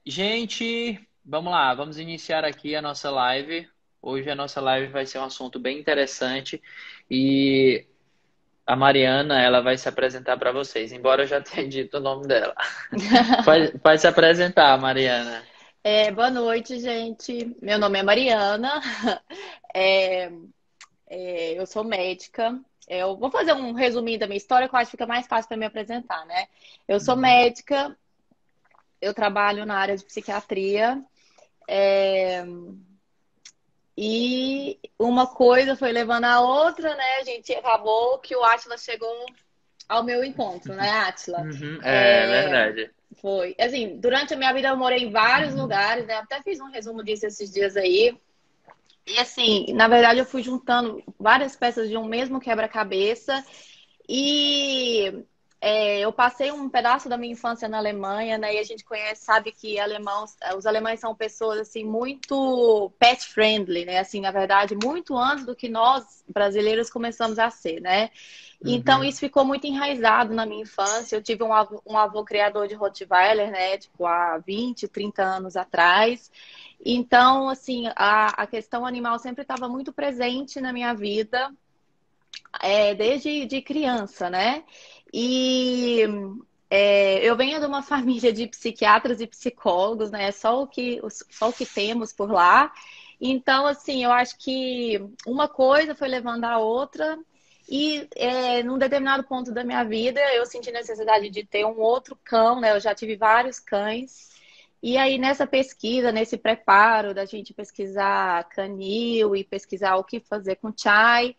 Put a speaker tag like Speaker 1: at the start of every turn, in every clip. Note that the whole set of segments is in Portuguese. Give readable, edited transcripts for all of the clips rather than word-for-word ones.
Speaker 1: Gente, vamos lá, vamos iniciar aqui a nossa live. Hoje a nossa live vai ser um assunto bem interessante e a Mariana, ela vai se apresentar para vocês, embora eu já tenha dito o nome dela. Pode se apresentar, Mariana.
Speaker 2: Boa noite, gente. Meu nome é Mariana. É, eu sou médica. Eu vou fazer um resuminho da minha história, que eu acho que fica mais fácil para me apresentar, né? Eu sou
Speaker 1: Uhum.
Speaker 2: médica, eu trabalho na área de psiquiatria, é, e uma coisa foi levando a outra, né? A gente acabou que o Átila chegou ao meu encontro, né, Átila?
Speaker 1: Uhum, é
Speaker 2: É,
Speaker 1: verdade.
Speaker 2: Foi. Assim, durante a minha vida eu morei em vários lugares, né? Até fiz um resumo disso esses dias aí. E assim, na verdade eu fui juntando várias peças de um mesmo quebra-cabeça e eu passei um pedaço da minha infância na Alemanha, né? E a gente conhece, sabe que os alemães são pessoas assim muito pet friendly, né? Assim, na verdade, muito antes do que nós brasileiros começamos a ser, né? Então
Speaker 1: Uhum.
Speaker 2: isso ficou muito enraizado na minha infância. Eu tive um avô criador de Rottweiler, né? Tipo, há 20, 30 anos atrás. Então, assim, a questão animal sempre estava muito presente na minha vida, desde de criança, né? E eu venho de uma família de psiquiatras e psicólogos, né? Só o que temos por lá. Então, assim, eu acho que uma coisa foi levando a outra. E num determinado ponto da minha vida, eu senti necessidade de ter um outro cão, né? Eu já tive vários cães. E aí, nessa pesquisa, nesse preparo da gente pesquisar canil e pesquisar o que fazer com chai,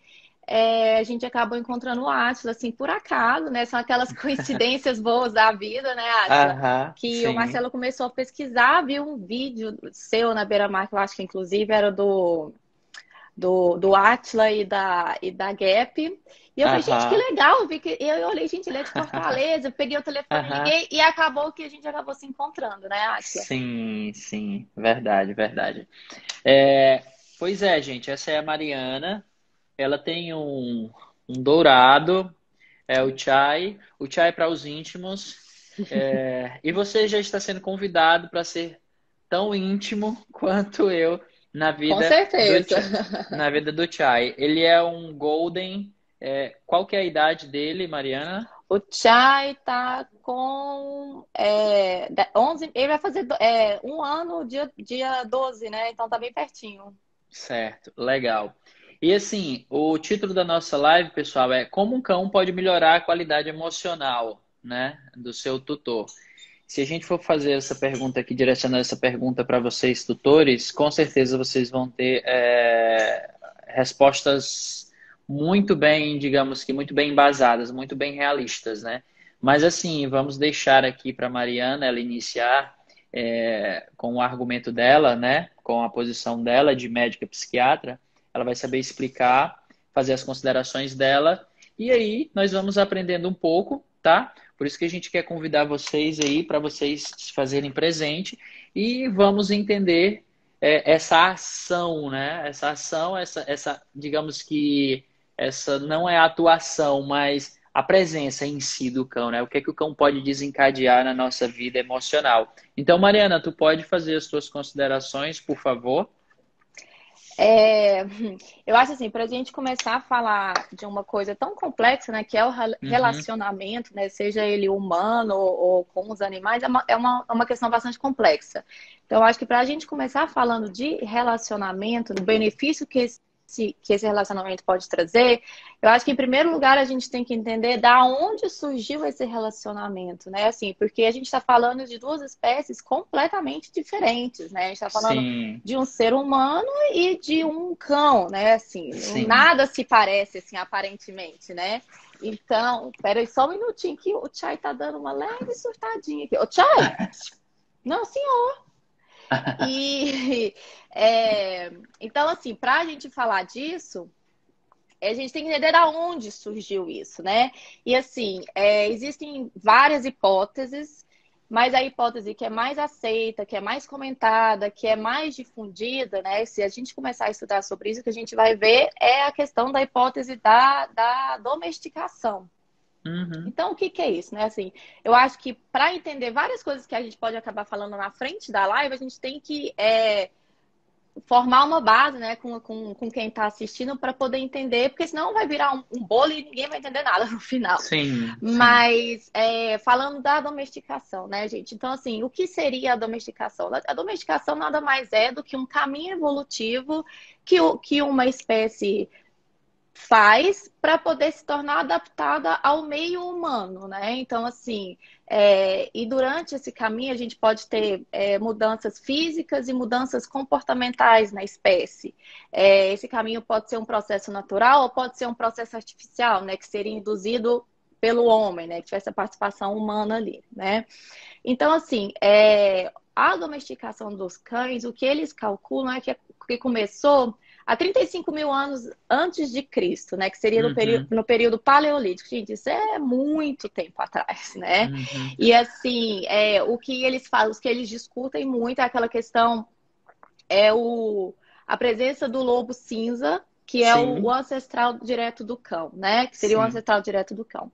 Speaker 2: a gente acabou encontrando o Átila, assim, por acaso, né? São aquelas coincidências boas da vida, né, Átila?
Speaker 1: Aham,
Speaker 2: Que o
Speaker 1: sim.
Speaker 2: Marcelo começou a pesquisar, viu um vídeo seu na Beira-Mar, que eu acho que inclusive era do Átila e da Gap. E eu falei, gente, que
Speaker 1: Aham.
Speaker 2: legal. Eu olhei, gente, ele é de Fortaleza. Eu peguei o telefone,
Speaker 1: Aham.
Speaker 2: liguei e acabou que a gente acabou se encontrando, né, Átila?
Speaker 1: Sim, sim. Verdade, verdade. É, pois é, gente, essa é a Mariana. Ela tem um dourado, é o chai para os íntimos. E você já está sendo convidado para ser tão íntimo quanto eu na
Speaker 2: Com
Speaker 1: vida
Speaker 2: certeza.
Speaker 1: na vida do chai. Ele é um golden. Qual que é a idade dele, Mariana?
Speaker 2: O Chai tá com 11, ele vai fazer um ano, dia 12, né? Então tá bem pertinho.
Speaker 1: Certo, legal. E assim, o título da nossa live, pessoal, é Como um cão pode melhorar a qualidade emocional, né, do seu tutor. Se a gente for fazer essa pergunta aqui, direcionar essa pergunta para vocês, tutores, com certeza vocês vão ter respostas muito bem, digamos que muito bem embasadas, muito bem realistas, né? Mas assim, vamos deixar aqui para Mariana ela iniciar com o argumento dela, né? Com a posição dela de médica psiquiatra, ela vai saber explicar, fazer as considerações dela, e aí nós vamos aprendendo um pouco, tá? Por isso que a gente quer convidar vocês aí para vocês se fazerem presente e vamos entender essa ação, né? Essa ação, digamos que essa não é a atuação, mas a presença em si do cão, né? O que é que o cão pode desencadear na nossa vida emocional. Então, Mariana, tu pode fazer as tuas considerações, por favor?
Speaker 2: É, eu acho assim, para a gente começar a falar de uma coisa tão complexa, né, que é o
Speaker 1: Uhum,
Speaker 2: relacionamento, né, seja ele humano ou com os animais, é uma questão bastante complexa. Então, eu acho que para a gente começar falando de relacionamento, do benefício que esse relacionamento pode trazer, eu acho que, em primeiro lugar, a gente tem que entender da onde surgiu esse relacionamento, né? Assim, porque a gente está falando de duas espécies completamente diferentes, né? A gente está falando
Speaker 1: sim,
Speaker 2: de um ser humano e de um cão, né? Assim,
Speaker 1: sim.
Speaker 2: nada se parece, assim, aparentemente, né? Então, peraí só um minutinho que o Chai tá dando uma leve surtadinha aqui. Ô, Chai! Não, senhor. E então, assim, para a gente falar disso, a gente tem que entender de onde surgiu isso, né? E assim, existem várias hipóteses, mas a hipótese que é mais aceita, que é mais comentada, que é mais difundida, né? Se a gente começar a estudar sobre isso, o que a gente vai ver é a questão da hipótese da domesticação.
Speaker 1: Uhum.
Speaker 2: Então, o que que é isso, né? Assim, eu acho que para entender várias coisas que a gente pode acabar falando na frente da live, a gente tem que formar uma base, né, com quem está assistindo para poder entender, porque senão vai virar um bolo e ninguém vai entender nada no final.
Speaker 1: Sim, sim.
Speaker 2: Mas falando da domesticação, né, gente? Então, assim, o que seria a domesticação? A domesticação nada mais é do que um caminho evolutivo que uma espécie faz para poder se tornar adaptada ao meio humano, né? Então, assim, e durante esse caminho a gente pode ter mudanças físicas e mudanças comportamentais na espécie. Esse caminho pode ser um processo natural ou pode ser um processo artificial, né? Que seria induzido pelo homem, né? Que tivesse a participação humana ali, né? Então, assim, a domesticação dos cães, o que eles calculam é que começou há 35 mil anos antes de Cristo, né? Que seria
Speaker 1: Uhum,
Speaker 2: no período paleolítico. Gente, isso é muito tempo atrás, né?
Speaker 1: uhum.
Speaker 2: E assim, o que eles falam, o que eles discutem muito é aquela questão, é a presença do lobo cinza, que é o
Speaker 1: Sim,
Speaker 2: ancestral direto do cão, né? Que seria o
Speaker 1: sim.
Speaker 2: ancestral direto do cão.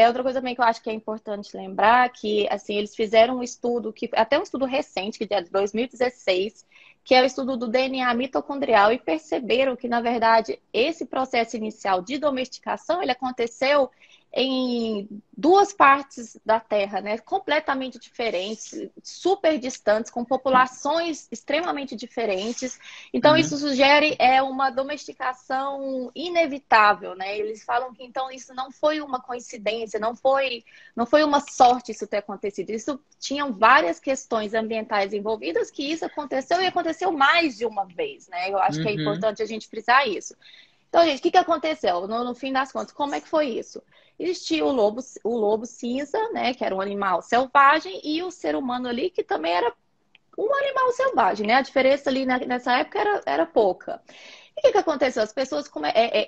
Speaker 2: Outra coisa também que eu acho que é importante lembrar que assim eles fizeram um estudo que até um estudo recente que é de 2016, que é o estudo do DNA mitocondrial e perceberam que na verdade esse processo inicial de domesticação ele aconteceu em duas partes da Terra, né, completamente diferentes, super distantes, com populações extremamente diferentes. Então isso
Speaker 1: Uhum,
Speaker 2: sugere uma domesticação inevitável, né? Eles falam que então isso não foi uma coincidência, não foi uma sorte isso ter acontecido. Isso tinham várias questões ambientais envolvidas que isso aconteceu e aconteceu mais de uma vez, né? Eu acho que é
Speaker 1: uhum.
Speaker 2: importante a gente frisar isso. Então, gente, o que aconteceu? No fim das contas, como é que foi isso? Existia o lobo cinza, né, que era um animal selvagem, e o ser humano ali, que também era um animal selvagem, né? A diferença ali nessa época era pouca. E o que aconteceu? As pessoas,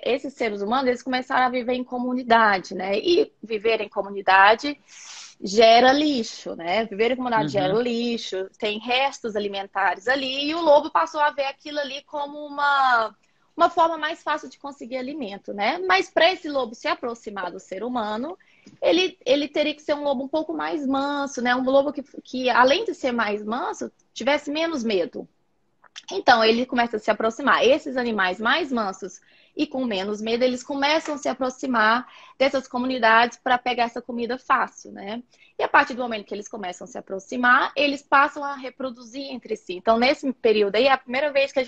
Speaker 2: esses seres humanos, eles começaram a viver em comunidade, né? E viver em comunidade gera lixo, né? Viver em comunidade gera
Speaker 1: Uhum.
Speaker 2: lixo, tem restos alimentares ali, e o lobo passou a ver aquilo ali como uma forma mais fácil de conseguir alimento, né? Mas para esse lobo se aproximar do ser humano, ele teria que ser um lobo um pouco mais manso, né? Um lobo que além de ser mais manso, tivesse menos medo. Então, ele começa a se aproximar. Esses animais mais mansos e com menos medo, eles começam a se aproximar dessas comunidades para pegar essa comida fácil, né? E a partir do momento que eles começam a se aproximar, eles passam a reproduzir entre si. Então, nesse período aí, é a primeira vez que a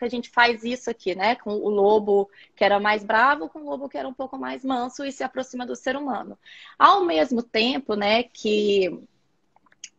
Speaker 2: gente faz isso aqui, né? Com o lobo que era mais bravo, com o lobo que era um pouco mais manso e se aproxima do ser humano. Ao mesmo tempo, né, que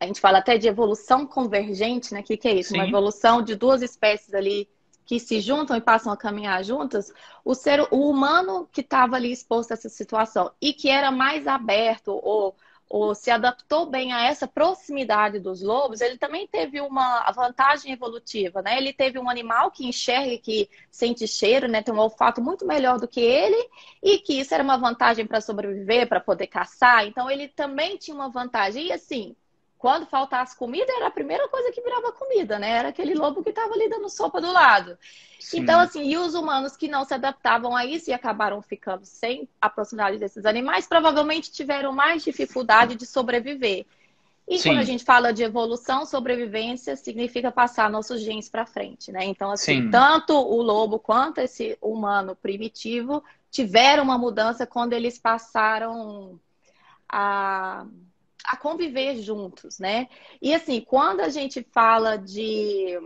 Speaker 2: a gente fala até de evolução convergente, né? O que é isso? Uma
Speaker 1: Sim,
Speaker 2: evolução de duas espécies ali que se juntam e passam a caminhar juntas. O humano que estava ali exposto a essa situação e que era mais aberto ou se adaptou bem a essa proximidade dos lobos, ele também teve uma vantagem evolutiva, né? Ele teve um animal que enxerga, que sente cheiro, né? Tem um olfato muito melhor do que ele e que isso era uma vantagem para sobreviver, para poder caçar. Então ele também tinha uma vantagem. E assim, quando faltasse comida, era a primeira coisa que virava comida, né? Era aquele lobo que estava ali dando sopa do lado. Então,
Speaker 1: sim,
Speaker 2: assim, e os humanos que não se adaptavam a isso e acabaram ficando sem a proximidade desses animais, provavelmente tiveram mais dificuldade de sobreviver. E quando a
Speaker 1: sim,
Speaker 2: gente fala de evolução, sobrevivência significa passar nossos genes para frente, né? Então, assim,
Speaker 1: sim,
Speaker 2: tanto o lobo quanto esse humano primitivo tiveram uma mudança quando eles passaram a conviver juntos, né? E assim, quando a gente fala de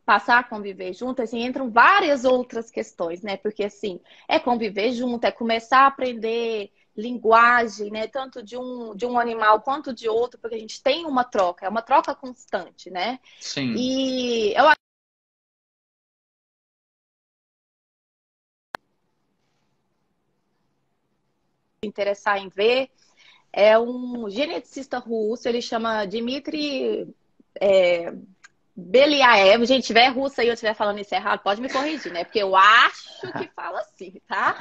Speaker 2: passar a conviver junto, assim, entram várias outras questões, né? Porque assim, é conviver junto, é começar a aprender linguagem, né? Tanto de um animal quanto de outro, porque a gente tem uma troca, é uma troca constante, né?
Speaker 1: sim.
Speaker 2: E eu acho que interessar em ver é um geneticista russo, ele chama Dmitry Beliaev, gente, tiver russo aí, eu estiver falando isso errado, pode me corrigir, né? Porque eu acho que fala assim, tá?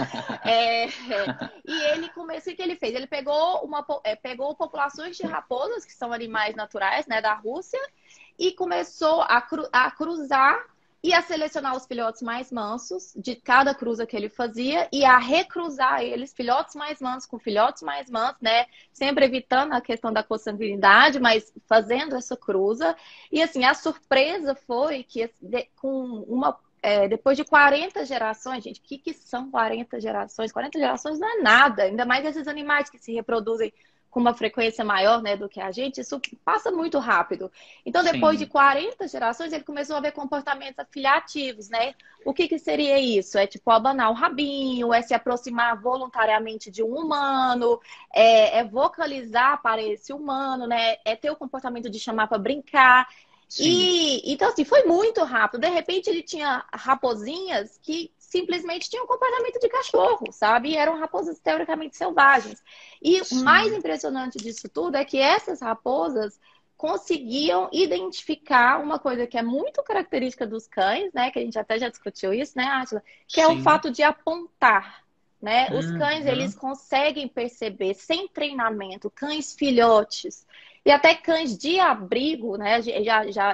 Speaker 2: E ele começou, o que ele fez? Ele pegou populações de raposas, que são animais naturais, né, da Rússia, e começou a cruzar e a selecionar os filhotes mais mansos de cada cruza que ele fazia e a recruzar eles, filhotes mais mansos com filhotes mais mansos, né? Sempre evitando a questão da consanguinidade, mas fazendo essa cruza. E assim, a surpresa foi que depois de 40 gerações, gente, o que são 40 gerações? 40 gerações não é nada, ainda mais esses animais que se reproduzem com uma frequência maior, né, do que a gente, isso passa muito rápido. Então, depois de
Speaker 1: Sim,
Speaker 2: 40 gerações, ele começou a ver comportamentos afiliativos, né? O que seria isso? É tipo abanar o rabinho, é se aproximar voluntariamente de um humano, é vocalizar para esse humano, né? É ter o comportamento de chamar para brincar.
Speaker 1: sim,
Speaker 2: E então, assim, foi muito rápido. De repente, ele tinha raposinhas que simplesmente tinham comportamento de cachorro, sabe? E eram raposas teoricamente selvagens. E o mais
Speaker 1: sim,
Speaker 2: impressionante disso tudo é que essas raposas conseguiam identificar uma coisa que é muito característica dos cães, né? Que a gente até já discutiu isso, né, Átila? Que é o
Speaker 1: sim.
Speaker 2: fato de apontar. Né? Os cães, eles
Speaker 1: Uhum.
Speaker 2: conseguem perceber, sem treinamento, cães filhotes e até cães de abrigo, né?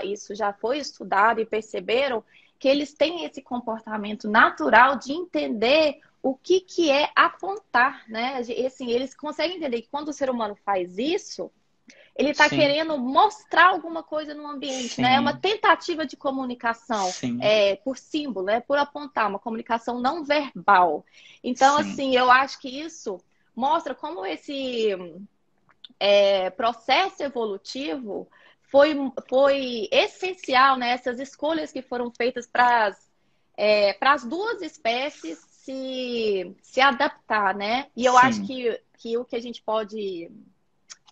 Speaker 2: Isso já foi estudado e perceberam que eles têm esse comportamento natural de entender o que é apontar, né? E, assim, eles conseguem entender que quando o ser humano faz isso, ele está
Speaker 1: Sim,
Speaker 2: querendo mostrar alguma coisa no ambiente, né? É uma
Speaker 1: sim,
Speaker 2: tentativa de comunicação
Speaker 1: sim,
Speaker 2: por símbolo, né? Por apontar, uma comunicação não verbal. Então,
Speaker 1: sim,
Speaker 2: assim, eu acho que isso mostra como esse processo evolutivo foi essencial, né? Essas escolhas que foram feitas para as duas espécies se adaptar, né? E eu acho
Speaker 1: sim,
Speaker 2: que o que a gente pode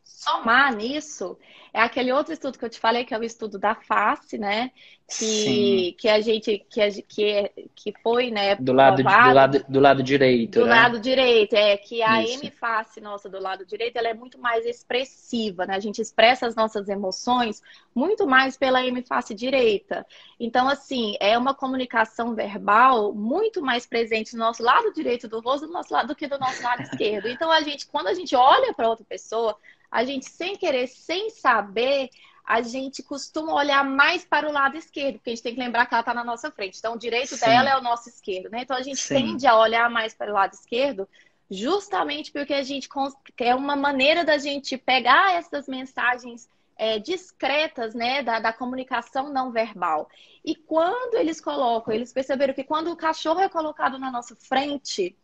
Speaker 2: somar nisso é aquele outro estudo que eu te falei, que é o estudo da face, né?
Speaker 1: sim.
Speaker 2: Que a gente que foi, né,
Speaker 1: Do lado,
Speaker 2: provado
Speaker 1: do lado direito,
Speaker 2: do
Speaker 1: né?
Speaker 2: lado direito, é que a
Speaker 1: Isso.
Speaker 2: hemifácie nossa do lado direito, ela é muito mais expressiva, né? A gente expressa as nossas emoções muito mais pela hemifácie direita. Então, assim, é uma comunicação verbal muito mais presente no nosso lado direito do rosto do que do nosso lado esquerdo. Então, quando a gente olha para outra pessoa, a gente sem querer, sem saber, a gente costuma olhar mais para o lado esquerdo, porque a gente tem que lembrar que ela está na nossa frente. Então, o direito dela é
Speaker 1: Sim,
Speaker 2: o nosso esquerdo, né? Então, a gente
Speaker 1: sim,
Speaker 2: tende a olhar mais para o lado esquerdo, justamente porque é uma maneira da gente pegar essas mensagens discretas, né, da comunicação não verbal. E quando eles perceberam que quando o cachorro é colocado na nossa frente,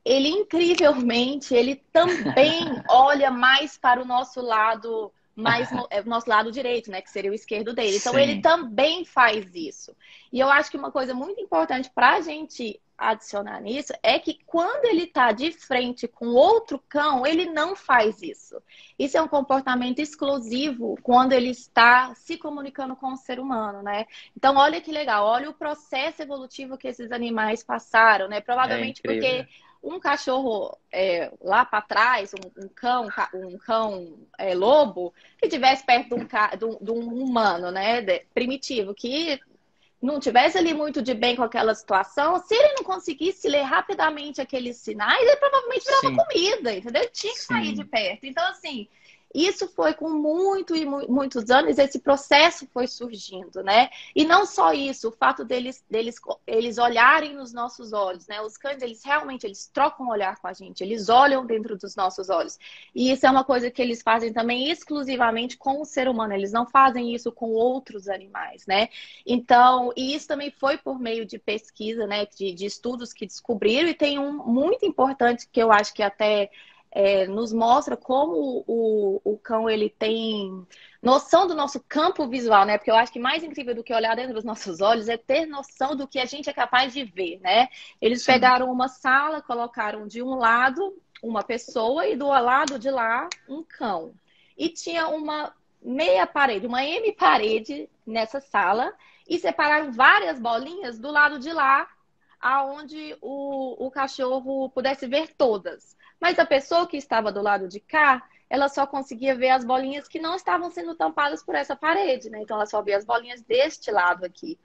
Speaker 2: ele incrivelmente, ele também olha mais para o nosso lado, o nosso lado direito, né, que seria o esquerdo dele. Então ele
Speaker 1: sim.
Speaker 2: também faz isso. E eu acho que uma coisa muito importante para a gente adicionar nisso é que quando ele está de frente com outro cão, ele não faz isso. Isso é um comportamento exclusivo quando ele está se comunicando com o ser humano, né? Então, olha que legal, olha o processo evolutivo que esses animais passaram, né?
Speaker 1: É
Speaker 2: Provavelmente porque
Speaker 1: incrível.
Speaker 2: um cachorro lá para trás, um cão lobo, que tivesse perto de um humano, né, primitivo, que não tivesse ali muito de bem com aquela situação, se ele não conseguisse ler rapidamente aqueles sinais, ele provavelmente virava
Speaker 1: Sim,
Speaker 2: comida, entendeu? Ele tinha que sair de
Speaker 1: sim.
Speaker 2: perto. Então, assim, isso foi com muitos anos, esse processo foi surgindo, né? E não só isso, o fato eles olharem nos nossos olhos, né? Os cães, eles trocam olhar com a gente, eles olham dentro dos nossos olhos. E isso é uma coisa que eles fazem também exclusivamente com o ser humano, eles não fazem isso com outros animais, né? Então, e isso também foi por meio de pesquisa, né? De estudos que descobriram, e tem um muito importante que eu acho que até nos mostra como o cão ele tem noção do nosso campo visual, né? Porque eu acho que mais incrível do que olhar dentro dos nossos olhos é ter noção do que a gente é capaz de ver, né? Eles
Speaker 1: Sim,
Speaker 2: pegaram uma sala, colocaram de um lado uma pessoa e do lado de lá um cão. E tinha uma meia parede, uma M-parede nessa sala e separaram várias bolinhas do lado de lá, aonde o cachorro pudesse ver todas. Mas a pessoa que estava do lado de cá, ela só conseguia ver as bolinhas que não estavam sendo tampadas por essa parede, né? Então ela só via as bolinhas deste lado aqui.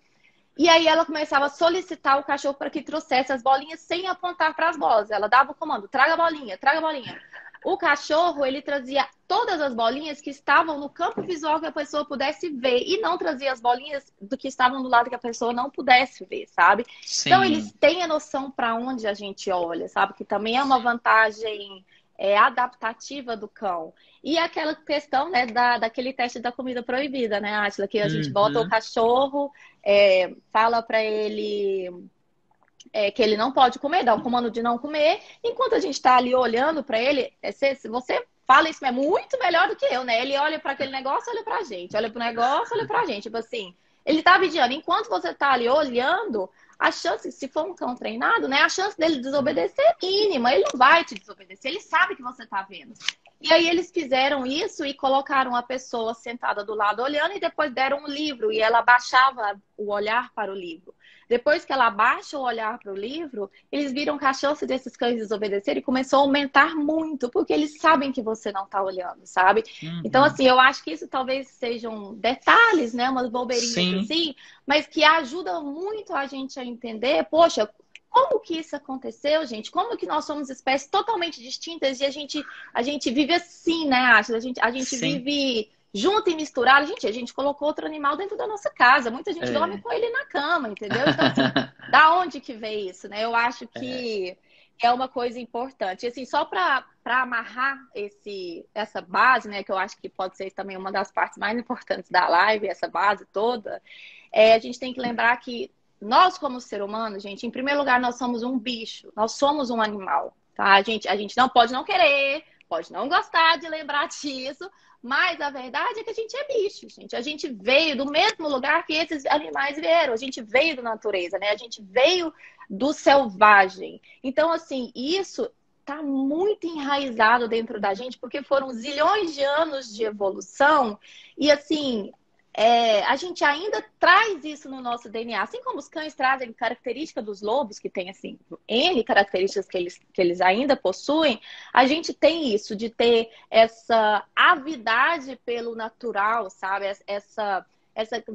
Speaker 2: E aí ela começava a solicitar o cachorro para que trouxesse as bolinhas sem apontar para as bolas. Ela dava o comando: traga a bolinha, traga a bolinha. O cachorro, ele trazia todas as bolinhas que estavam no campo visual que a pessoa pudesse ver e não trazia as bolinhas do que estavam do lado que a pessoa não pudesse ver, sabe? Então, eles
Speaker 1: Sim.
Speaker 2: têm a noção para onde a gente olha, sabe? Que também é uma vantagem adaptativa do cão. E aquela questão, né, daquele teste da comida proibida, né, Átila? Que a gente bota o
Speaker 1: Uhum.
Speaker 2: cachorro, fala para ele que ele não pode comer, dá o comando de não comer, enquanto a gente está ali olhando para ele, se você fala isso é muito melhor do que eu, né? Ele olha para aquele negócio, olha pra gente, olha pro negócio, olha pra gente, tipo assim, ele tá vigiando. Enquanto você tá ali olhando, a chance, se for um cão treinado, né, a chance dele desobedecer é mínima, ele não vai te desobedecer, ele sabe que você tá vendo. E aí eles fizeram isso e colocaram a pessoa sentada do lado olhando e depois deram um livro e ela baixava o olhar para o livro. Depois que ela abaixa o olhar para o livro, eles viram que a chance desses cães desobedecerem e começou a aumentar muito, porque eles sabem que você não está olhando, sabe? Então,
Speaker 1: Uhum.
Speaker 2: assim, eu acho que isso talvez sejam detalhes, né? Umas bobeirinhas
Speaker 1: Sim.
Speaker 2: assim, mas que ajudam muito a gente a entender, poxa, como que isso aconteceu, gente? Como que nós somos espécies totalmente distintas e a gente vive assim, né, Ashley? A gente
Speaker 1: Sim.
Speaker 2: vive junto e misturado. A gente colocou outro animal dentro da nossa casa. Muita gente dorme
Speaker 1: É.
Speaker 2: com ele na cama, entendeu? Então, assim, da onde que vem isso, né? Eu acho
Speaker 1: É.
Speaker 2: que é uma coisa importante. E, assim, só para amarrar essa base, né, que eu acho que pode ser também uma das partes mais importantes da live, essa base toda, a gente tem que lembrar que nós, como ser humano, gente, em primeiro lugar, nós somos um bicho, nós somos um animal, tá? A gente não pode não querer, pode não gostar de lembrar disso, mas a verdade é que a gente é bicho, gente. A gente veio do mesmo lugar que esses animais vieram. A gente veio da natureza, né? A gente veio do selvagem. Então, assim, isso tá muito enraizado dentro da gente, porque foram zilhões de anos de evolução. E, assim, a gente ainda traz isso no nosso DNA, assim como os cães trazem característica dos lobos, que tem assim, N características que eles ainda possuem, a gente tem isso, de ter essa avidade pelo natural, sabe? Essa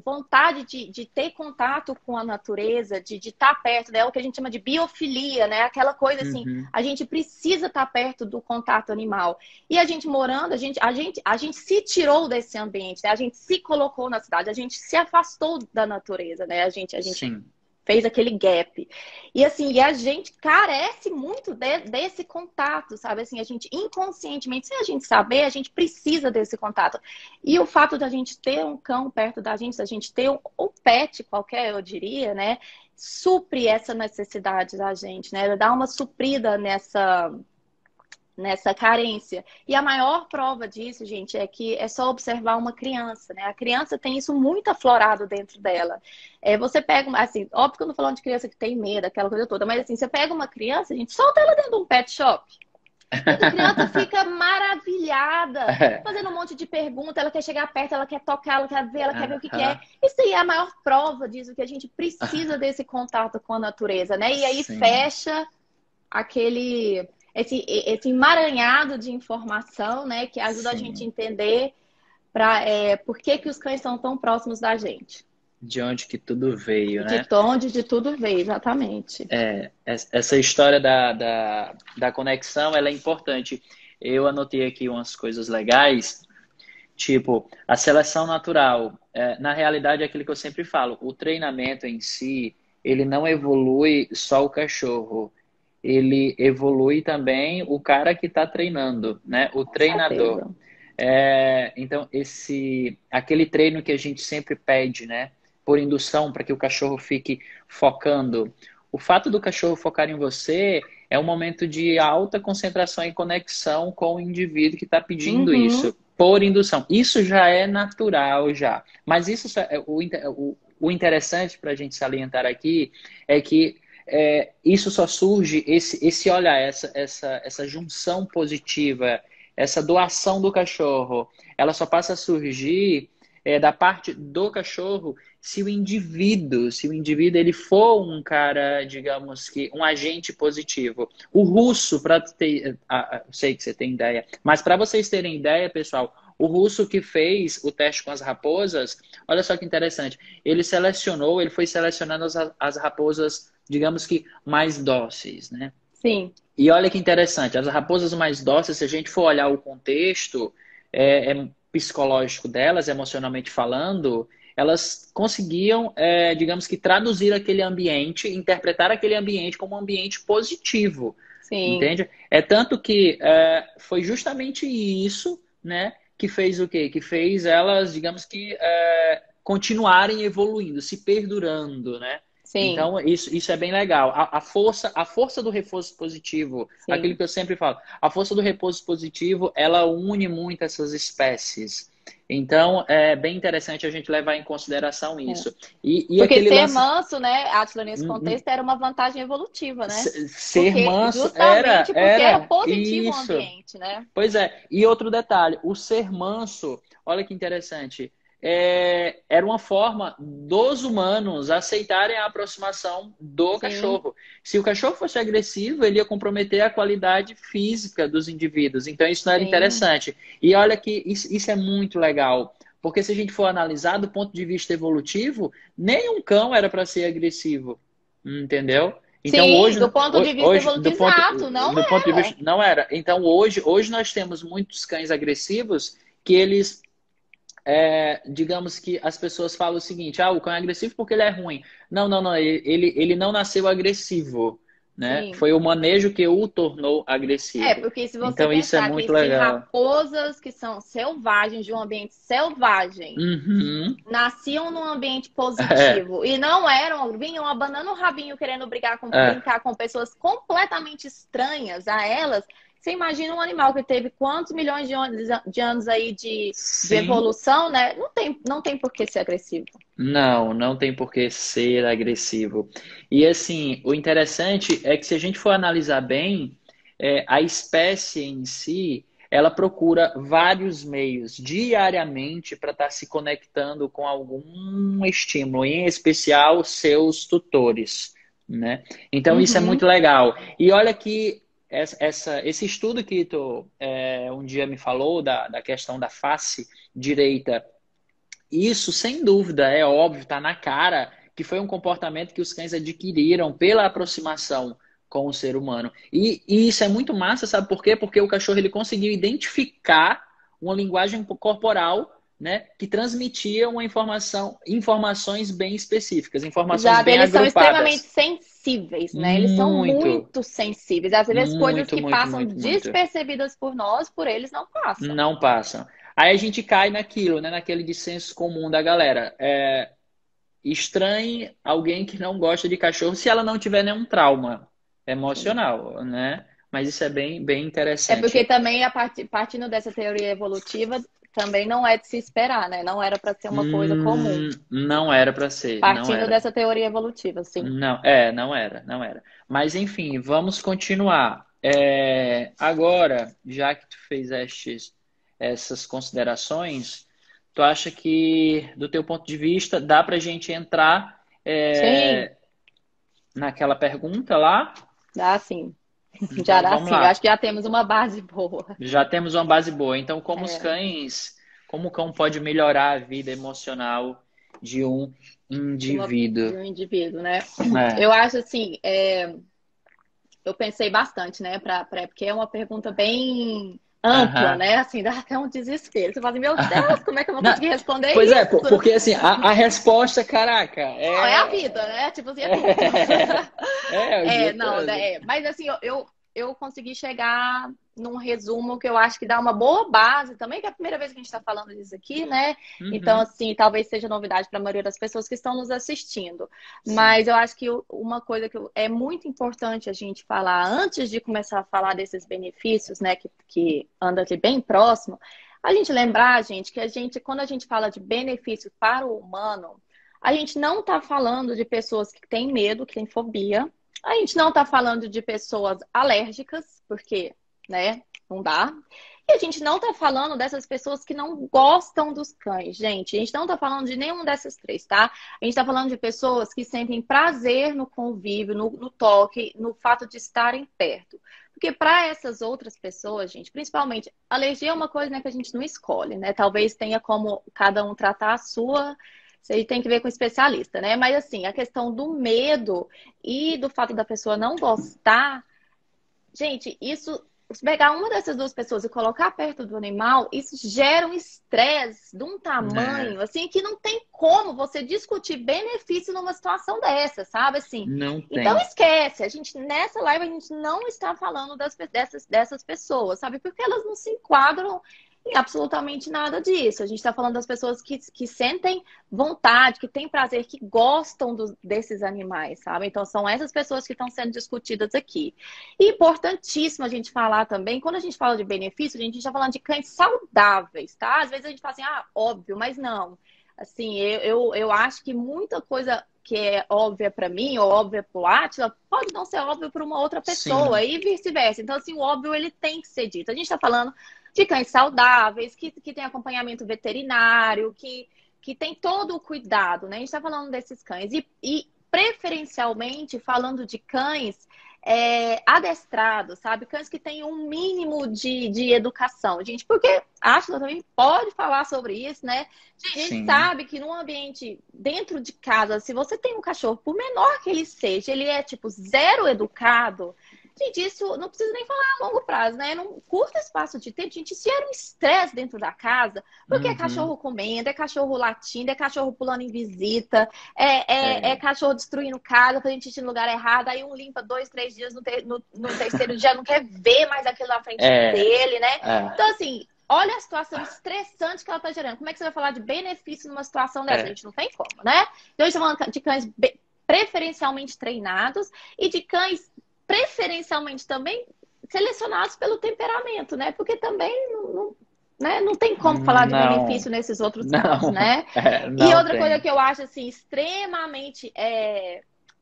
Speaker 2: vontade de ter contato com a natureza, de estar perto dela, o que a gente chama de biofilia, né? Aquela coisa assim,
Speaker 1: Uhum.
Speaker 2: a gente precisa estar perto do contato animal. E a gente morando, a gente se tirou desse ambiente, né? A gente se colocou na cidade, a gente se afastou da natureza, né? A gente
Speaker 1: Sim.
Speaker 2: fez aquele gap. E assim, e a gente carece muito desse contato, sabe? Assim, a gente inconscientemente, sem a gente saber, a gente precisa desse contato. E o fato da gente ter um cão perto da gente ter um pet qualquer, eu diria, né? Supre essa necessidade da gente, né? Dá uma suprida nessa carência. E a maior prova disso, gente, é que é só observar uma criança, né? A criança tem isso muito aflorado dentro dela. Você pega, assim, óbvio que eu não tô falando de criança que tem medo, aquela coisa toda, mas assim, você pega uma criança, gente, solta ela dentro de um pet shop. A criança fica maravilhada,
Speaker 1: É.
Speaker 2: fazendo um monte de perguntas, ela quer chegar perto, ela quer tocar, ela quer ver o que que é.
Speaker 1: Aham.
Speaker 2: Isso aí é a maior prova disso, que a gente precisa desse contato com a natureza, né? E aí
Speaker 1: Sim.
Speaker 2: fecha esse emaranhado de informação, né, que ajuda a gente a
Speaker 1: Sim.
Speaker 2: entender por que que os cães são tão próximos da gente.
Speaker 1: De onde que tudo veio,
Speaker 2: De
Speaker 1: né?
Speaker 2: onde de tudo veio, exatamente.
Speaker 1: Essa história da conexão, ela é importante. Eu anotei aqui umas coisas legais, tipo, a seleção natural. Na realidade, é aquilo que eu sempre falo, o treinamento em si, ele não evolui só o cachorro, ele evolui também o cara que está treinando, né? O
Speaker 2: Com
Speaker 1: treinador.
Speaker 2: certeza.
Speaker 1: Então, aquele treino que a gente sempre pede, né? Por indução, para que o cachorro fique focando. O fato do cachorro focar em você é um momento de alta concentração e conexão com o indivíduo que está pedindo
Speaker 2: Uhum.
Speaker 1: isso, por indução. Isso já é natural, já. Mas isso o interessante para a gente salientar aqui é que isso só surge, esse olhar, essa junção positiva, essa doação do cachorro, ela só passa a surgir da parte do cachorro se o indivíduo ele for um cara, digamos que um agente positivo. O russo, para ter, sei que você tem ideia, mas para vocês terem ideia, pessoal, o russo que fez o teste com as raposas, olha só que interessante, ele foi selecionando as raposas, digamos que mais dóceis, né?
Speaker 2: Sim.
Speaker 1: E olha que interessante, as raposas mais dóceis, se a gente for olhar o contexto psicológico delas, emocionalmente falando, elas conseguiam, digamos que, traduzir aquele ambiente, interpretar aquele ambiente como um ambiente positivo,
Speaker 2: Sim,
Speaker 1: entende? É tanto que foi justamente isso, né, que fez o quê? Que fez elas, digamos que, continuarem evoluindo, se perdurando, né?
Speaker 2: sim,
Speaker 1: Então, isso é bem legal. A força do reforço positivo, aquilo
Speaker 2: sim.
Speaker 1: que eu sempre falo, a força do reforço positivo, ela une muito essas espécies. Então, é bem interessante a gente levar em consideração
Speaker 2: É.
Speaker 1: isso. E
Speaker 2: Porque
Speaker 1: aquele
Speaker 2: ser
Speaker 1: lance.
Speaker 2: manso, né, Átila, nesse contexto, era uma vantagem evolutiva, né?
Speaker 1: Ser
Speaker 2: Porque,
Speaker 1: manso
Speaker 2: justamente porque era
Speaker 1: era
Speaker 2: positivo o
Speaker 1: isso.
Speaker 2: ambiente, né?
Speaker 1: Pois é. E outro detalhe, o ser manso, olha que interessante, era uma forma dos humanos aceitarem a aproximação do
Speaker 2: Sim,
Speaker 1: cachorro. Se o cachorro fosse agressivo, ele ia comprometer a qualidade física dos indivíduos. Então isso não era
Speaker 2: sim.
Speaker 1: interessante. E olha que isso é muito legal. Porque se a gente for analisar do ponto de vista evolutivo, nenhum cão era para ser agressivo. Entendeu? Então
Speaker 2: Sim,
Speaker 1: hoje,
Speaker 2: do ponto de vista
Speaker 1: hoje
Speaker 2: evolutivo, exato, não
Speaker 1: do ponto de
Speaker 2: era.
Speaker 1: vista, não era. Então hoje nós temos muitos cães agressivos que eles, digamos que as pessoas falam o seguinte: o cão é agressivo porque ele é ruim. Não, não, não, ele não nasceu agressivo, né?
Speaker 2: Sim.
Speaker 1: Foi o manejo que o tornou
Speaker 2: É,
Speaker 1: agressivo.
Speaker 2: porque se você
Speaker 1: Então isso é
Speaker 2: pensar que
Speaker 1: muito
Speaker 2: se
Speaker 1: legal.
Speaker 2: raposas que são selvagens, de um ambiente selvagem,
Speaker 1: Uhum.
Speaker 2: nasciam num ambiente
Speaker 1: É,
Speaker 2: positivo e não eram, vinham abanando o rabinho querendo
Speaker 1: é,
Speaker 2: brincar com pessoas completamente estranhas a elas. Você imagina um animal que teve quantos milhões de anos aí de
Speaker 1: sim.
Speaker 2: evolução, né? Não tem por que ser agressivo.
Speaker 1: Não, não tem por que ser agressivo. E assim, o interessante é que se a gente for analisar bem, a espécie em si, ela procura vários meios diariamente para estar se conectando com algum estímulo, em especial seus tutores, né? Então isso é muito
Speaker 2: Uhum.
Speaker 1: legal. E olha que esse estudo que tu um dia me falou da questão da face direita, isso, sem dúvida, é óbvio, está na cara que foi um comportamento que os cães adquiriram pela aproximação com o ser humano. E isso é muito massa, sabe por quê? Porque o cachorro ele conseguiu identificar uma linguagem corporal, né, que transmitia uma informações bem específicas, informações
Speaker 2: Exato,
Speaker 1: bem
Speaker 2: eles são extremamente
Speaker 1: agrupadas.
Speaker 2: sensíveis, né? Eles são
Speaker 1: Muito,
Speaker 2: muito sensíveis. Às vezes, coisas
Speaker 1: muito,
Speaker 2: que
Speaker 1: muito,
Speaker 2: passam
Speaker 1: muito, muito.
Speaker 2: despercebidas por nós, por eles não passam.
Speaker 1: Não passam. Aí a gente cai naquilo, né, naquele dissenso comum da galera. Estranhe alguém que não gosta de cachorro se ela não tiver nenhum trauma
Speaker 2: Sim.
Speaker 1: emocional, né? Mas isso é bem, bem
Speaker 2: É porque
Speaker 1: interessante.
Speaker 2: também, partindo dessa teoria evolutiva, também não é de se esperar, né? Não era para ser uma coisa comum.
Speaker 1: Não era para ser, não
Speaker 2: Partindo
Speaker 1: era.
Speaker 2: dessa teoria evolutiva, sim.
Speaker 1: Não, não era, não era. Mas enfim, vamos continuar. Agora, já que tu fez essas considerações, tu acha que, do teu ponto de vista, dá para a gente entrar
Speaker 2: Sim,
Speaker 1: naquela pergunta lá?
Speaker 2: dá sim. Já
Speaker 1: Então
Speaker 2: dá
Speaker 1: vamos
Speaker 2: sim. Acho
Speaker 1: lá.
Speaker 2: que já temos uma base boa.
Speaker 1: Já temos uma base boa. Então,
Speaker 2: É,
Speaker 1: como o cão pode melhorar a vida emocional de um
Speaker 2: de
Speaker 1: indivíduo?
Speaker 2: um indivíduo, né?
Speaker 1: É.
Speaker 2: Eu acho assim, eu pensei bastante, né, porque é uma pergunta bem ampla,
Speaker 1: Aham.
Speaker 2: né? Assim, dá até um desespero. Você fala assim, meu Deus, como é que eu vou
Speaker 1: Não,
Speaker 2: conseguir responder
Speaker 1: pois é,
Speaker 2: isso?
Speaker 1: porque assim, a resposta, caraca,
Speaker 2: Não, é a vida, né? Tipo assim, é tudo.
Speaker 1: o dia
Speaker 2: Não,
Speaker 1: todo.
Speaker 2: né? Mas assim, eu consegui chegar num resumo que eu acho que dá uma boa base também, que é a primeira vez que a gente está falando disso aqui, né? Então,
Speaker 1: Uhum,
Speaker 2: assim, talvez seja novidade para a maioria das pessoas que estão nos assistindo.
Speaker 1: sim.
Speaker 2: Mas eu acho que uma coisa que é muito importante a gente falar antes de começar a falar desses benefícios, né, que anda ali bem próximo, a gente lembrar, gente, que quando a gente fala de benefício para o humano, a gente não está falando de pessoas que têm medo, que têm fobia. A gente não está falando de pessoas alérgicas, porque, né, não dá. E a gente não está falando dessas pessoas que não gostam dos cães, gente. A gente não está falando de nenhum dessas três, tá? A gente está falando de pessoas que sentem prazer no convívio, no toque, no fato de estarem perto. Porque para essas outras pessoas, gente, principalmente, alergia é uma coisa, né, que a gente não escolhe, né? Talvez tenha como cada um tratar a sua. Isso aí tem que ver com o especialista, né? Mas assim, a questão do medo e do fato da pessoa não gostar Gente, isso, se pegar uma dessas duas pessoas e colocar perto do animal, isso gera um estresse de um
Speaker 1: É,
Speaker 2: tamanho, assim, que não tem como você discutir benefício numa situação dessa, sabe? Assim,
Speaker 1: não
Speaker 2: então
Speaker 1: tem.
Speaker 2: esquece, a gente, nessa live a gente não está falando dessas pessoas, sabe? Porque elas não se enquadram em absolutamente nada disso. A gente está falando das pessoas que sentem vontade, que têm prazer, que gostam desses animais, sabe? Então são essas pessoas que estão sendo discutidas aqui. E importantíssimo a gente falar também, quando a gente fala de benefício, a gente está falando de cães saudáveis, tá? Às vezes a gente fala assim, ah, óbvio, mas não. Assim, eu acho que muita coisa que é óbvia para mim ou óbvia para o Átila pode não ser óbvio para uma outra pessoa
Speaker 1: Sim,
Speaker 2: e vice-versa. Então, assim, o óbvio ele tem que ser dito. A gente está falando de cães saudáveis, que tem acompanhamento veterinário, que tem todo o cuidado, né? A gente está falando desses cães. E preferencialmente, falando de cães adestrados, sabe? Cães que têm um mínimo de educação, gente, porque a Ashla também pode falar sobre isso, né? A gente
Speaker 1: sim.
Speaker 2: sabe que num ambiente dentro de casa, se você tem um cachorro, por menor que ele seja, ele é tipo zero educado. Gente, isso não precisa nem falar a longo prazo, né? Num curto espaço de tempo, gente, isso era um estresse dentro da casa, porque é
Speaker 1: Uhum.
Speaker 2: cachorro comendo, é cachorro latindo, é cachorro pulando em visita, é
Speaker 1: É,
Speaker 2: cachorro destruindo casa, fazendo xixi no lugar errado, aí um limpa 2, 3 dias, no terceiro dia não quer ver mais aquilo na frente
Speaker 1: é,
Speaker 2: dele, né?
Speaker 1: é,
Speaker 2: Então, assim, olha a situação estressante que ela está gerando. Como é que você vai falar de benefício numa situação dessa? A
Speaker 1: é.
Speaker 2: gente não tem como, né? Então, a gente está falando de cães preferencialmente treinados e de cães preferencialmente também selecionados pelo temperamento, né? Porque também né? Não tem como falar de
Speaker 1: Não,
Speaker 2: benefício nesses outros casos,
Speaker 1: não,
Speaker 2: né? E
Speaker 1: não
Speaker 2: outra coisa
Speaker 1: tem.
Speaker 2: que eu acho assim extremamente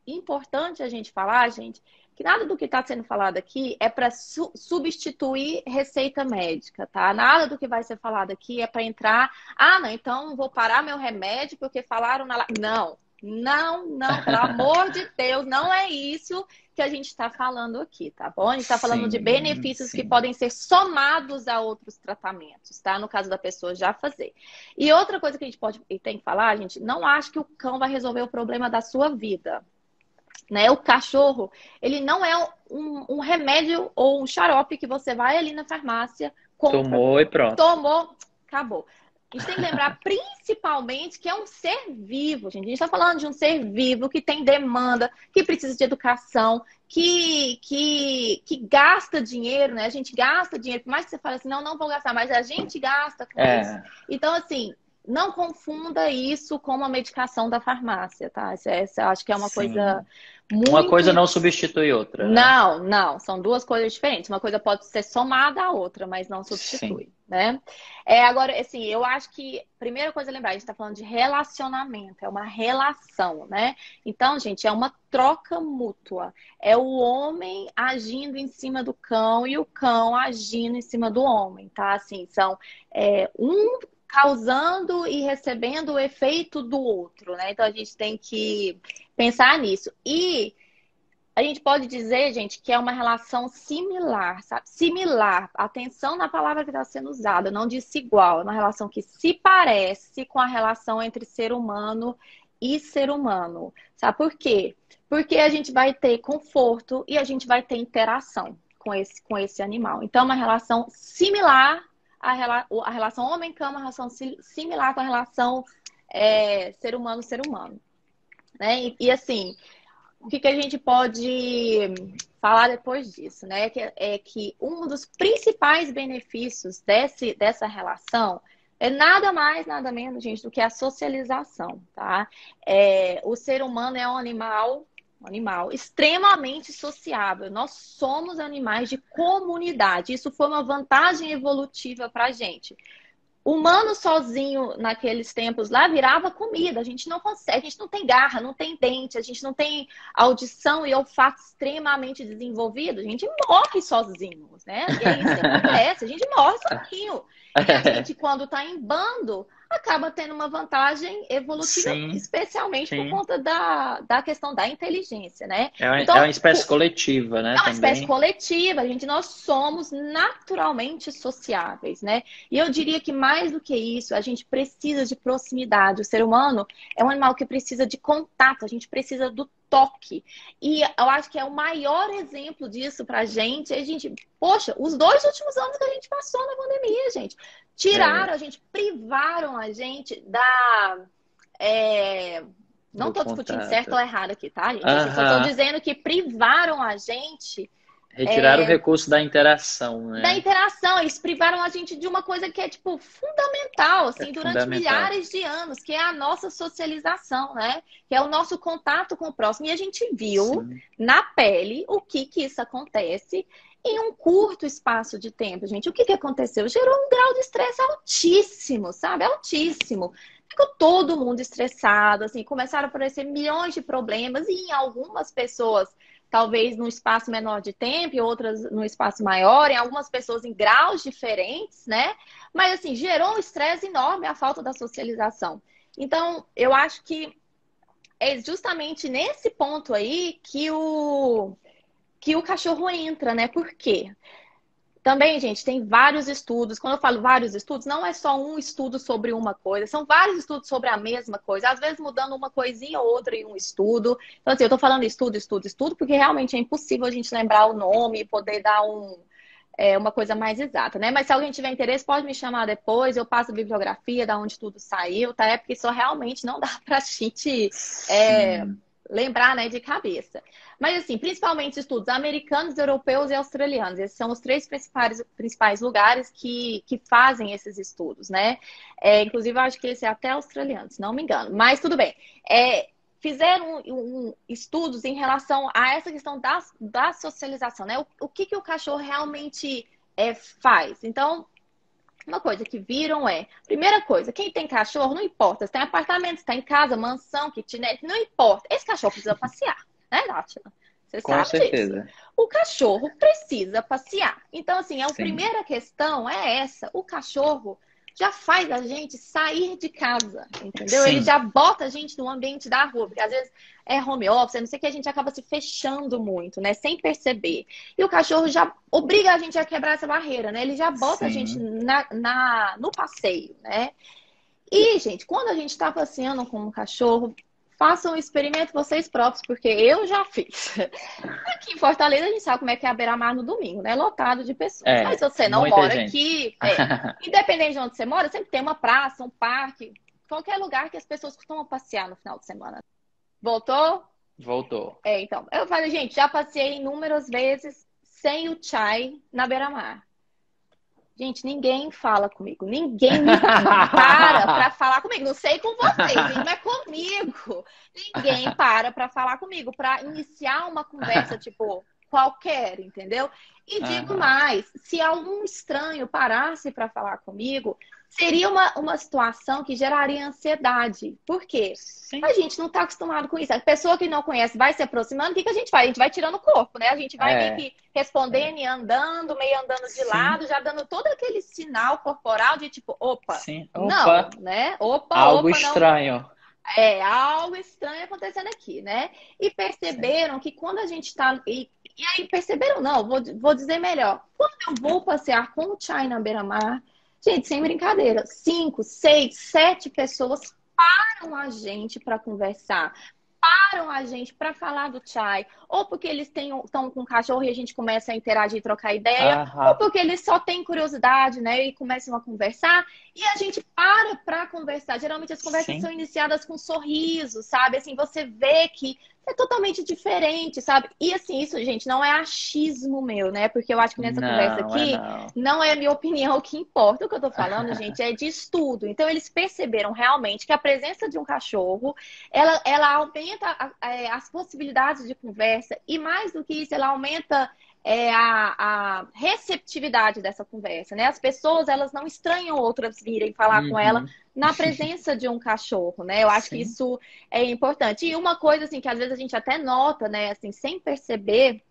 Speaker 2: importante a gente falar, gente, que nada do que está sendo falado aqui é para substituir receita médica, tá? Nada do que vai ser falado aqui é para entrar, ah, não, então vou parar meu remédio porque falaram na. Não, não, não, pelo amor de Deus, não é isso que a gente está falando aqui, tá bom? A gente está falando de
Speaker 1: Sim,
Speaker 2: benefícios que
Speaker 1: sim.
Speaker 2: podem ser somados a outros tratamentos, tá? No caso da pessoa já fazer. E outra coisa que a gente pode e tem que falar, gente, não acho que o cão vai resolver o problema da sua vida, né? O cachorro, ele não é um remédio ou um xarope que você vai ali na farmácia, compra,
Speaker 1: Tomou e pronto.
Speaker 2: tomou, acabou. A gente tem que lembrar principalmente que é um ser vivo, gente. A gente está falando de um ser vivo que tem demanda, que precisa de educação, que gasta dinheiro, né? A gente gasta dinheiro, por mais que você fale assim, não, não vou gastar, mas a gente gasta com isso.
Speaker 1: É,
Speaker 2: Então, assim, não confunda isso com uma medicação da farmácia, tá? Essa eu acho que é uma coisa
Speaker 1: sim. Uma
Speaker 2: muito
Speaker 1: coisa não substitui outra, né?
Speaker 2: não, não, são duas coisas diferentes. Uma coisa pode ser somada à outra, mas não
Speaker 1: Sim.
Speaker 2: substitui, né? Agora, assim, eu acho que primeira coisa a lembrar, a gente está falando de relacionamento, é uma relação, né? Então, gente, é uma troca mútua. É o homem agindo em cima do cão e o cão agindo em cima do homem, tá? Assim, são um causando e recebendo o efeito do outro, né? Então a gente tem que pensar nisso. E a gente pode dizer, gente, que é uma relação similar, sabe? Similar. Atenção na palavra que está sendo usada, não disse igual. É uma relação que se parece com a relação entre ser humano e ser humano. Sabe por quê? Porque a gente vai ter conforto e a gente vai ter interação com esse animal. Então, é uma relação similar a relação homem-cão, uma relação similar com a relação ser humano-ser humano. Né? E assim, o que a gente pode falar depois disso, né? Que um dos principais benefícios dessa relação é nada mais, nada menos, gente, do que a socialização, tá? O ser humano é um animal extremamente sociável. Nós somos animais de comunidade. Isso foi uma vantagem evolutiva para a gente. Humano sozinho naqueles tempos lá virava comida. A gente não consegue, a gente não tem garra, não tem dente, a gente não tem audição e olfato extremamente desenvolvido. A gente morre sozinhos, né? E é isso que acontece, a gente morre sozinho. E a gente, quando está em bando, acaba tendo uma vantagem evolutiva,
Speaker 1: Sim,
Speaker 2: especialmente por
Speaker 1: sim.
Speaker 2: conta da questão da inteligência, né?
Speaker 1: É uma
Speaker 2: Então,
Speaker 1: espécie coletiva, né,
Speaker 2: é uma espécie
Speaker 1: também.
Speaker 2: coletiva, gente. Nós somos naturalmente sociáveis, né? E eu diria que mais do que isso, a gente precisa de proximidade. O ser humano é um animal que precisa de contato, a gente precisa do toque. E eu acho que é o maior exemplo disso pra gente. A gente, poxa, os 2 últimos anos que a gente passou na pandemia, gente. Tiraram a gente, privaram a gente da... não estou discutindo certo ou errado aqui, tá, gente? Eu só estou dizendo que privaram a gente...
Speaker 1: Retiraram o recurso da interação, né?
Speaker 2: Da interação. Eles privaram a gente de uma coisa que é, tipo, fundamental, assim, durante milhares de anos, que é a nossa socialização, né? Que é o nosso contato com o próximo. E a gente viu na pele o que isso acontece em um curto espaço de tempo, gente. O que aconteceu? Gerou um grau de estresse altíssimo, sabe? Altíssimo. Ficou todo mundo estressado, assim, começaram a aparecer milhões de problemas e em algumas pessoas, talvez num espaço menor de tempo e outras num espaço maior, em algumas pessoas em graus diferentes, né? Mas, assim, gerou um estresse enorme a falta da socialização. Então, eu acho que é justamente nesse ponto aí que o cachorro entra, né? Por quê? Também, gente, tem vários estudos. Quando eu falo vários estudos, não é só um estudo sobre uma coisa, são vários estudos sobre a mesma coisa, às vezes mudando uma coisinha ou outra em um estudo. Então, assim, eu tô falando estudo, porque realmente é impossível a gente lembrar o nome e poder dar uma coisa mais exata, né? Mas se alguém tiver interesse, pode me chamar depois, eu passo a bibliografia da onde tudo saiu, tá? É porque isso realmente não dá pra gente lembrar, né, de cabeça. Mas, assim, principalmente estudos americanos, europeus e australianos. Esses são os 3 principais lugares que fazem esses estudos, né? Inclusive, eu acho que esse é até australiano, se não me engano. Mas, tudo bem. Fizeram estudos em relação a essa questão da socialização, né? O que o cachorro realmente faz. Então, uma coisa que viram primeira coisa, quem tem cachorro, não importa, se tem apartamento, se tá em casa, mansão, kitnet, não importa. Esse cachorro precisa passear, né, Dátila? Você
Speaker 1: Com
Speaker 2: sabe
Speaker 1: certeza.
Speaker 2: disso. O cachorro precisa passear. Então, assim, a primeira questão é essa. O cachorro já faz a gente sair de casa, entendeu?
Speaker 1: Sim.
Speaker 2: Ele já bota a gente no ambiente da rua, porque às vezes é home office, não sei o que, a gente acaba se fechando muito, né? Sem perceber. E o cachorro já obriga a gente a quebrar essa barreira, né? Ele já bota a gente no passeio, né? E, gente, quando a gente tá passeando com um cachorro, façam um experimento vocês próprios, porque eu já fiz. Aqui em Fortaleza, a gente sabe como é que é a beira-mar no domingo, né? Lotado de pessoas. Mas se você não mora aqui, independente de onde você mora, sempre tem uma praça, um parque, qualquer lugar que as pessoas costumam passear no final de semana. Voltou?
Speaker 1: Voltou.
Speaker 2: Então, eu falei, gente, já passei inúmeras vezes sem o Chai na beira-mar. Gente, ninguém fala comigo. Ninguém me para pra falar comigo. Não sei com vocês, mas é comigo. Ninguém para falar comigo, pra iniciar uma conversa, tipo, qualquer, entendeu? E digo mais, se algum estranho parasse pra falar comigo, seria uma situação que geraria ansiedade. Por quê? A gente não tá acostumado com isso. A pessoa que não conhece vai se aproximando, o que a gente vai? A gente vai tirando o corpo, né? A gente vai meio que respondendo e andando, meio andando de lado, já dando todo aquele sinal corporal de tipo, opa, não, né? Opa,
Speaker 1: algo estranho.
Speaker 2: Não. Algo estranho acontecendo aqui, né? E perceberam que quando a gente tá... E aí, perceberam não, vou dizer melhor. Quando eu vou passear com o Chai na beira-mar, gente, sem brincadeira, 5, 6, 7 pessoas param a gente para conversar, param a gente para falar do Chai, ou porque eles estão com um cachorro e a gente começa a interagir e trocar ideia, ou porque eles só têm curiosidade, né, e começam a conversar, e a gente para conversar. Geralmente as conversas são iniciadas com sorriso, sabe? Assim, você vê que é totalmente diferente, sabe? E assim, isso, gente, não é achismo meu, né? Porque eu acho que nessa conversa aqui não é a minha opinião que importa. O que eu tô falando, gente, é de estudo. Então, eles perceberam realmente que a presença de um cachorro, ela aumenta as possibilidades de conversa e, mais do que isso, ela aumenta a receptividade dessa conversa, né? As pessoas, elas não estranham outras virem falar com ela na presença de um cachorro, né? Eu acho que isso é importante. E uma coisa, assim, que às vezes a gente até nota, né? Assim, sem perceber,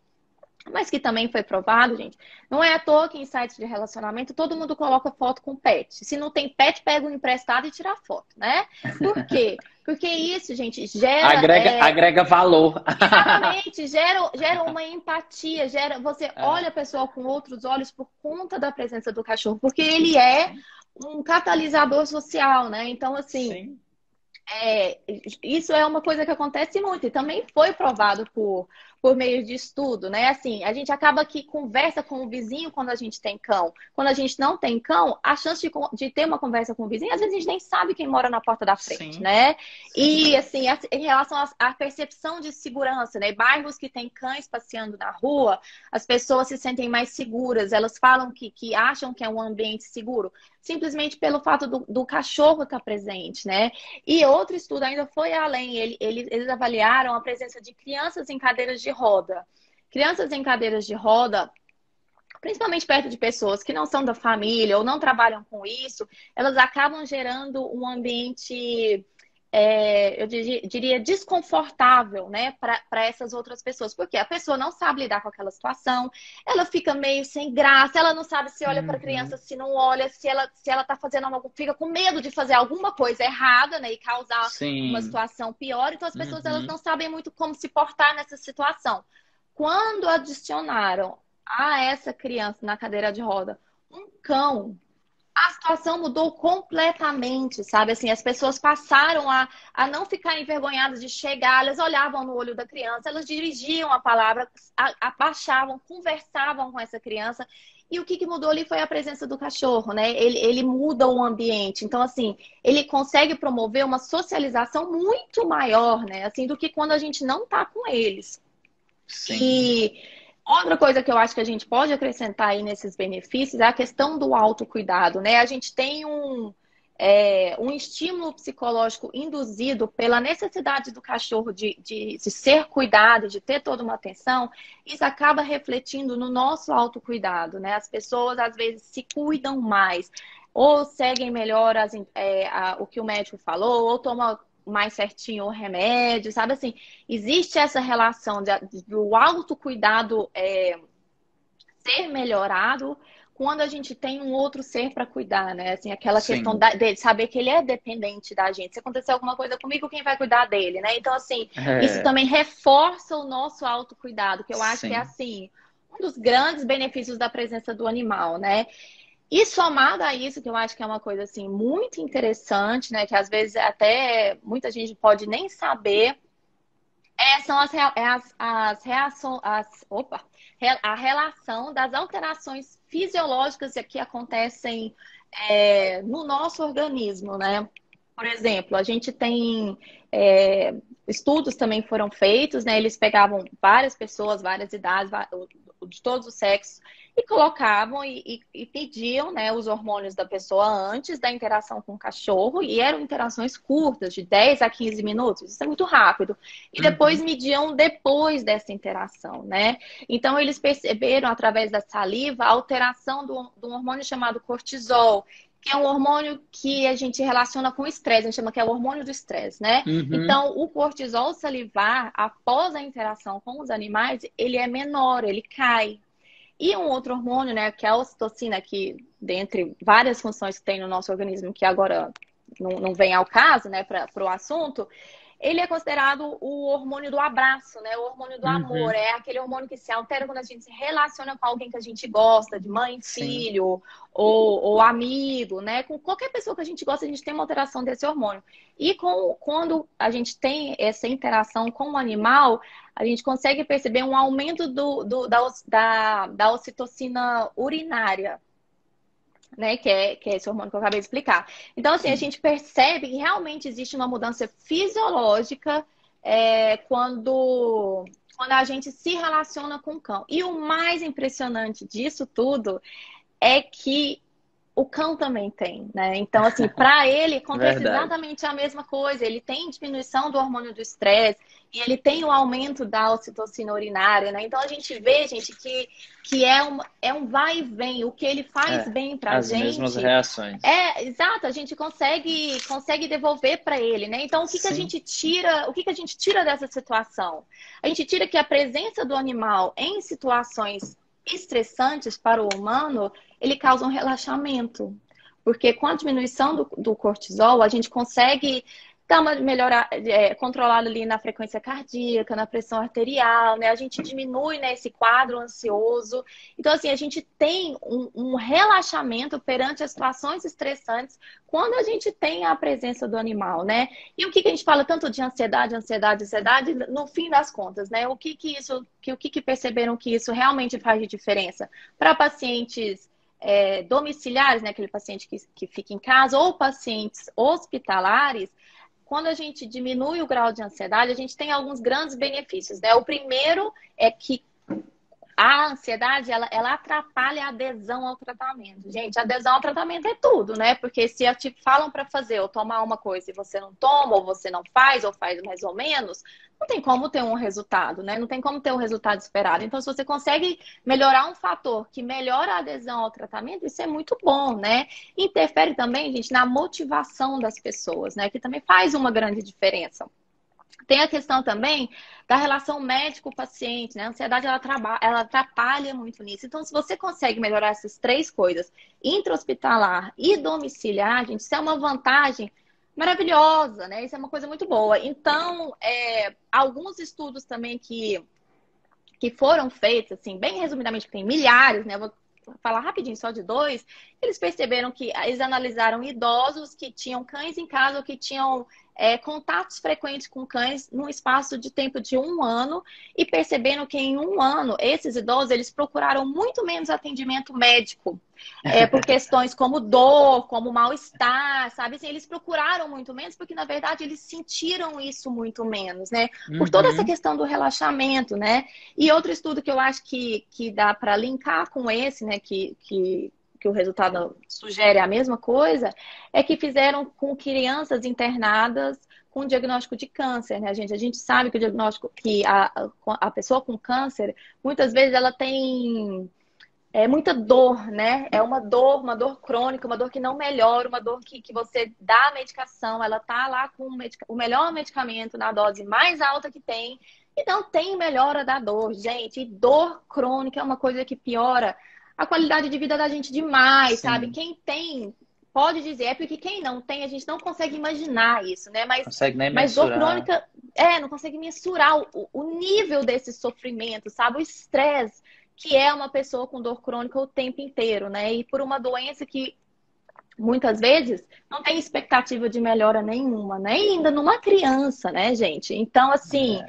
Speaker 2: mas que também foi provado, gente. Não é à toa que em sites de relacionamento todo mundo coloca foto com pet. Se não tem pet, pega um emprestado e tira foto, né? Por quê? Porque isso, gente, gera...
Speaker 1: Agrega valor.
Speaker 2: Exatamente, gera uma empatia, você olha a pessoa com outros olhos por conta da presença do cachorro, porque ele é um catalisador social, né? Então, assim, Isso é uma coisa que acontece muito e também foi provado por meio de estudo, né? Assim, a gente acaba que conversa com o vizinho quando a gente tem cão. Quando a gente não tem cão, a chance de ter uma conversa com o vizinho, às vezes a gente nem sabe quem mora na porta da frente,
Speaker 1: Sim,
Speaker 2: né?
Speaker 1: sim.
Speaker 2: E, assim, em relação à percepção de segurança, né? Bairros que tem cães passeando na rua, as pessoas se sentem mais seguras, elas falam que acham que é um ambiente seguro, simplesmente pelo fato do cachorro estar presente, né? E outro estudo ainda foi além. Eles avaliaram a presença de crianças em cadeiras de roda. Crianças em cadeiras de roda, principalmente perto de pessoas que não são da família ou não trabalham com isso, elas acabam gerando um ambiente, eu diria, desconfortável, né, para essas outras pessoas. Porque a pessoa não sabe lidar com aquela situação, ela fica meio sem graça, ela não sabe se olha para a criança,
Speaker 1: Uhum.
Speaker 2: se não olha, se ela está fazendo algo, fica com medo de fazer alguma coisa errada, né, e causar uma
Speaker 1: Sim.
Speaker 2: situação pior. Então as pessoas elas
Speaker 1: Uhum.
Speaker 2: não sabem muito como se portar nessa situação. Quando adicionaram a essa criança na cadeira de roda um cão, a situação mudou completamente, sabe? Assim, as pessoas passaram a não ficar envergonhadas de chegar, elas olhavam no olho da criança, elas dirigiam a palavra, abaixavam, conversavam com essa criança. E o que mudou ali foi a presença do cachorro, né? Ele muda o ambiente. Então, assim, ele consegue promover uma socialização muito maior, né? Assim, do que quando a gente não tá com eles.
Speaker 1: Sim.
Speaker 2: E outra coisa que eu acho que a gente pode acrescentar aí nesses benefícios é a questão do autocuidado, né? A gente tem um estímulo psicológico induzido pela necessidade do cachorro de ser cuidado, de ter toda uma atenção. Isso acaba refletindo no nosso autocuidado, né? As pessoas às vezes se cuidam mais, ou seguem melhor o que o médico falou, ou tomam mais certinho o remédio, sabe assim? Existe essa relação do autocuidado ser melhorado quando a gente tem um outro ser para cuidar, né? Assim, aquela questão
Speaker 1: Sim.
Speaker 2: de saber que ele é dependente da gente. Se acontecer alguma coisa comigo, quem vai cuidar dele, né? Então, assim, isso
Speaker 1: É,
Speaker 2: também reforça o nosso autocuidado, que eu acho que é,
Speaker 1: sim.
Speaker 2: assim, um dos grandes benefícios da presença do animal, né? E somado a isso, que eu acho que é uma coisa, assim, muito interessante, né? Que às vezes até muita gente pode nem saber, são as reações, a relação das alterações fisiológicas que acontecem no nosso organismo, né? Por exemplo, a gente tem estudos também foram feitos, né? Eles pegavam várias pessoas, várias idades, de todos os sexos, e colocavam e pediam, né, os hormônios da pessoa antes da interação com o cachorro, e eram interações curtas, de 10 a 15 minutos, isso é muito rápido. E depois
Speaker 1: Uhum.
Speaker 2: mediam depois dessa interação, né? Então, eles perceberam, através da saliva, a alteração de um hormônio chamado cortisol, que é um hormônio que a gente relaciona com o estresse, a gente chama que é o hormônio do estresse, né?
Speaker 1: Uhum.
Speaker 2: Então, o cortisol salivar, após a interação com os animais, ele é menor, ele cai. E um outro hormônio, né, que é a ocitocina, que dentre várias funções que tem no nosso organismo, que agora não vem ao caso, né, para o assunto, ele é considerado o hormônio do abraço, né? O hormônio do amor.
Speaker 1: Uhum.
Speaker 2: É aquele hormônio que se altera quando a gente se relaciona com alguém que a gente gosta, de mãe,
Speaker 1: Sim.
Speaker 2: filho, ou amigo, né? Com qualquer pessoa que a gente gosta, a gente tem uma alteração desse hormônio. E quando a gente tem essa interação com o animal, a gente consegue perceber um aumento da ocitocina urinária, né? Que é esse hormônio que eu acabei de explicar. Então, assim, a
Speaker 1: Sim.
Speaker 2: gente percebe que realmente existe uma mudança fisiológica quando a gente se relaciona com o cão. E o mais impressionante disso tudo é que o cão também tem, né? Então, assim, para ele acontece
Speaker 1: Verdade.
Speaker 2: exatamente a mesma coisa. Ele tem diminuição do hormônio do estresse e ele tem o aumento da ocitocina urinária, né? Então, a gente vê, gente, que é um vai e vem. O que ele faz
Speaker 1: É.
Speaker 2: bem pra
Speaker 1: As mesmas
Speaker 2: gente
Speaker 1: reações.
Speaker 2: exato, a gente consegue devolver para ele, né? Então, o que que a
Speaker 1: Sim.
Speaker 2: gente tira, o que que a gente tira dessa situação? A gente tira que a presença do animal em situações estressantes para o humano, ele causa um relaxamento. Porque com a diminuição do cortisol, a gente consegue dá uma melhora, controlada ali na frequência cardíaca, na pressão arterial, né? A gente diminui, né, esse quadro ansioso. Então, assim, a gente tem um relaxamento perante as situações estressantes quando a gente tem a presença do animal, né? E o que a gente fala tanto de ansiedade, ansiedade, ansiedade, no fim das contas, né? O que perceberam que isso realmente faz de diferença para pacientes domiciliares, né? Aquele paciente que fica em casa, ou pacientes hospitalares. Quando a gente diminui o grau de ansiedade, a gente tem alguns grandes benefícios, né? O primeiro é que a ansiedade, ela atrapalha a adesão ao tratamento. Gente, a adesão ao tratamento é tudo, né? Porque se te falam para fazer ou tomar uma coisa e você não toma, ou você não faz, ou faz mais ou menos, não tem como ter um resultado, né? Não tem como ter um resultado esperado. Então, se você consegue melhorar um fator que melhora a adesão ao tratamento, isso é muito bom, né? Interfere também, gente, na motivação das pessoas, né? Que também faz uma grande diferença. Tem a questão também da relação médico-paciente, né? A ansiedade, ela atrapalha muito nisso. Então, se você consegue melhorar essas três coisas, intra-hospitalar e domiciliar, gente, isso é uma vantagem maravilhosa, né? Isso é uma coisa muito boa. Então, alguns estudos também que foram feitos, assim, bem resumidamente, porque tem milhares, né? Eu vou falar rapidinho só de dois. Eles perceberam que eles analisaram idosos que tinham cães em casa ou que tinham contatos frequentes com cães num espaço de tempo de 1 ano e perceberam que em 1 ano esses idosos eles procuraram muito menos atendimento médico por questões como dor, como mal-estar, sabe? Assim, eles procuraram muito menos porque na verdade eles sentiram isso muito menos, né? Por toda essa
Speaker 1: Uhum.
Speaker 2: questão do relaxamento, né? E outro estudo que eu acho que dá para linkar com esse, né? Que o resultado sugere a mesma coisa, é que fizeram com crianças internadas com diagnóstico de câncer, né, gente? A gente sabe que o diagnóstico, que a pessoa com câncer, muitas vezes ela tem muita dor, né? É uma dor crônica, uma dor que não melhora, uma dor que você dá a medicação, ela tá lá com o melhor medicamento na dose mais alta que tem, e não tem melhora da dor, gente. E dor crônica é uma coisa que piora a qualidade de vida da gente demais, sabe?
Speaker 1: Sim,
Speaker 2: Quem tem, pode dizer, é porque quem não tem, a gente não consegue imaginar isso, né?
Speaker 1: consegue nem
Speaker 2: Mas dor
Speaker 1: mensurar.
Speaker 2: crônica, não consegue mensurar o nível desse sofrimento, sabe? O estresse que é uma pessoa com dor crônica o tempo inteiro, né? E por uma doença que muitas vezes não tem expectativa de melhora nenhuma, né? E ainda numa criança, né, gente? Então, assim,